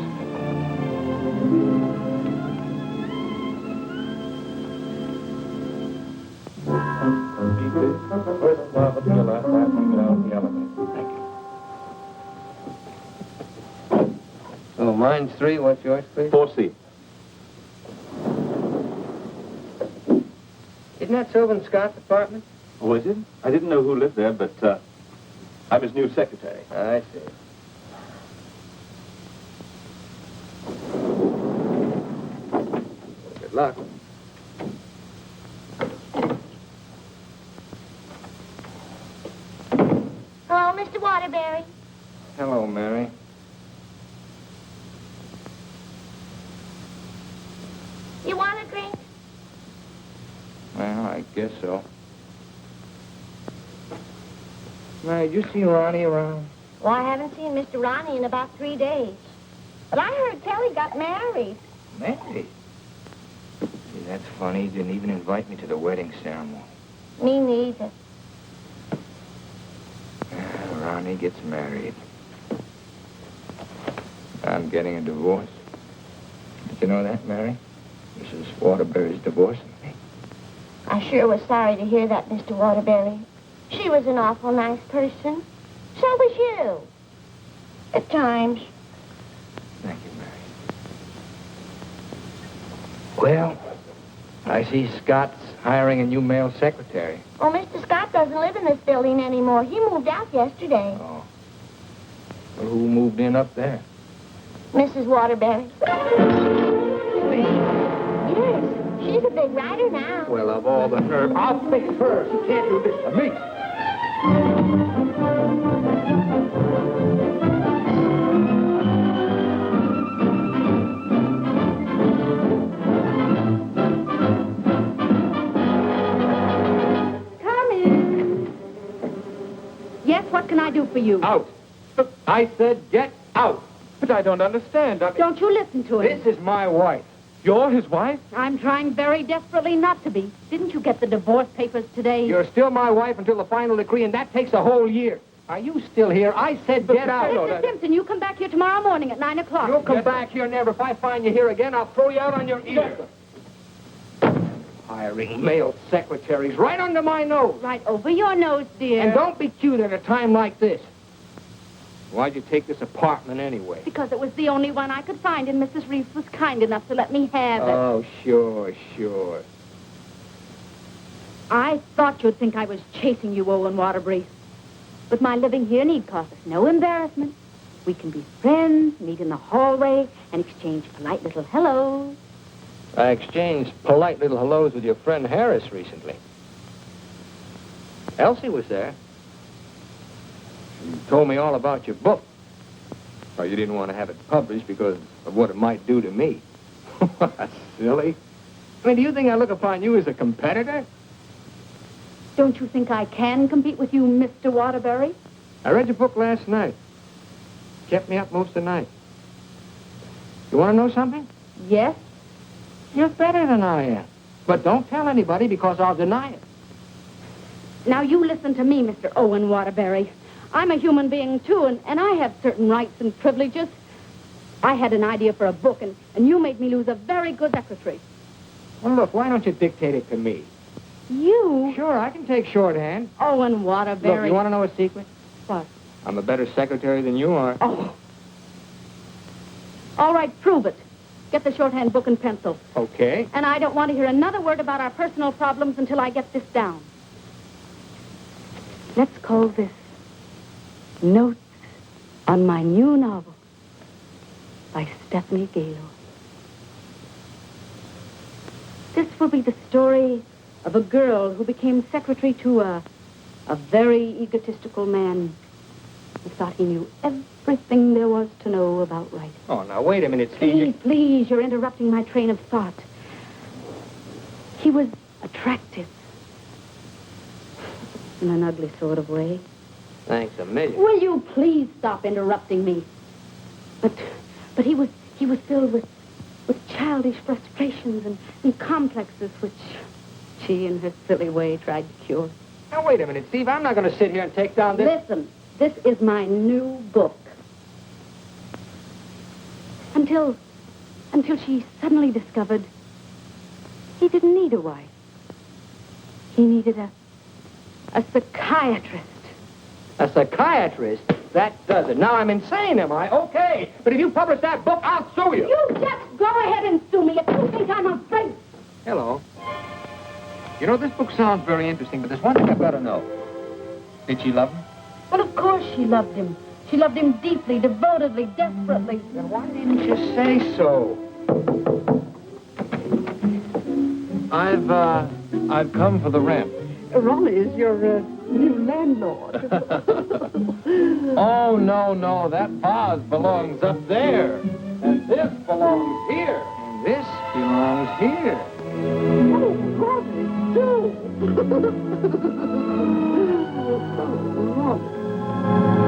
First last afternoon down the elevator. Thank you. Oh, mine's 3. What's yours, please? 4C. Isn't that Sylvan Scott's apartment? Oh, is it? I didn't know who lived there, but I'm his new secretary. I see. Good luck. Hello, Mr. Waterbury. Hello, Mary. You want a drink? Well, I guess so. Mary, did you see Ronnie around? Well, I haven't seen Mr. Ronnie in about 3 days. But I heard Telly got married. Married? See, that's funny. He didn't even invite me to the wedding ceremony. Me neither. Ronnie gets married. I'm getting a divorce. Did you know that, Mary? Mrs. Waterbury's divorcing me. I sure was sorry to hear that, Mr. Waterbury. She was an awful nice person. So was you. At times. Thank you, Mary. Well, I see Scott's hiring a new male secretary. Oh, Mr. Scott doesn't live in this building anymore. He moved out yesterday. Oh. Well, who moved in up there? Mrs. Waterbury. Yes, she's a big writer now. Well, of all the nerve, I'll fix her. She can't do this to me. Yes, what can I do for you? Out. I said get out. But I don't understand. Don't you listen to him. This is my wife. You're his wife? I'm trying very desperately not to be. Didn't you get the divorce papers today? You're still my wife until the final decree, and that takes a whole year. Are you still here? I said get out. Mr. Simpson, you come back here tomorrow morning at 9 o'clock. You'll come back here never. If I find you here again, I'll throw you out on your ear. Hiring male secretaries right under my nose. Right over your nose, dear. And don't be cute at a time like this. Why'd you take this apartment anyway? Because it was the only one I could find, and Mrs. Reeves was kind enough to let me have it. Oh, sure, sure. I thought you'd think I was chasing you, Owen Waterbury. But my living here need cause us no embarrassment. We can be friends, meet in the hallway, and exchange polite little hellos. I exchanged polite little hellos with your friend Harris recently. Elsie was there. You told me all about your book. Well, you didn't want to have it published because of what it might do to me. Silly. I mean, do you think I look upon you as a competitor? Don't you think I can compete with you, Mr. Waterbury? I read your book last night. Kept me up most of the night. You want to know something? Yes. You're better than I am. But don't tell anybody because I'll deny it. Now, you listen to me, Mr. Owen Waterbury. I'm a human being, too, and I have certain rights and privileges. I had an idea for a book, and you made me lose a very good secretary. Well, look, why don't you dictate it to me? You? Sure, I can take shorthand. Owen Waterbury. Look, you want to know a secret? What? I'm a better secretary than you are. Oh. All right, prove it. Get the shorthand book and pencil. Okay. And I don't want to hear another word about our personal problems until I get this down. Let's call this Notes on My New Novel by Stephanie Gaylord. This will be the story of a girl who became secretary to a very egotistical man who thought he knew everything there was to know about writing. Oh, now, wait a minute, Steve. Please, you're interrupting my train of thought. He was attractive. In an ugly sort of way. Thanks a million. Will you please stop interrupting me? But he was filled with with childish frustrations and complexes which she, in her silly way, tried to cure. Now, wait a minute, Steve. I'm not going to sit here and take down this... Listen, this is my new book. Until she suddenly discovered he didn't need a wife. He needed a psychiatrist. A psychiatrist? That does it. Now I'm insane, am I? Okay. But if you publish that book, I'll sue you. You just go ahead and sue me if you think I'm afraid. Hello. You know, this book sounds very interesting, but there's one thing I've got to know. Did she love him? Well, of course she loved him. She loved him deeply, devotedly, desperately. Then why didn't you say so? I've come for the rent. Raleigh is your new landlord. Oh, no, that vase belongs up there. And this belongs here. And this belongs here. Oh, Raleigh, do. Raleigh.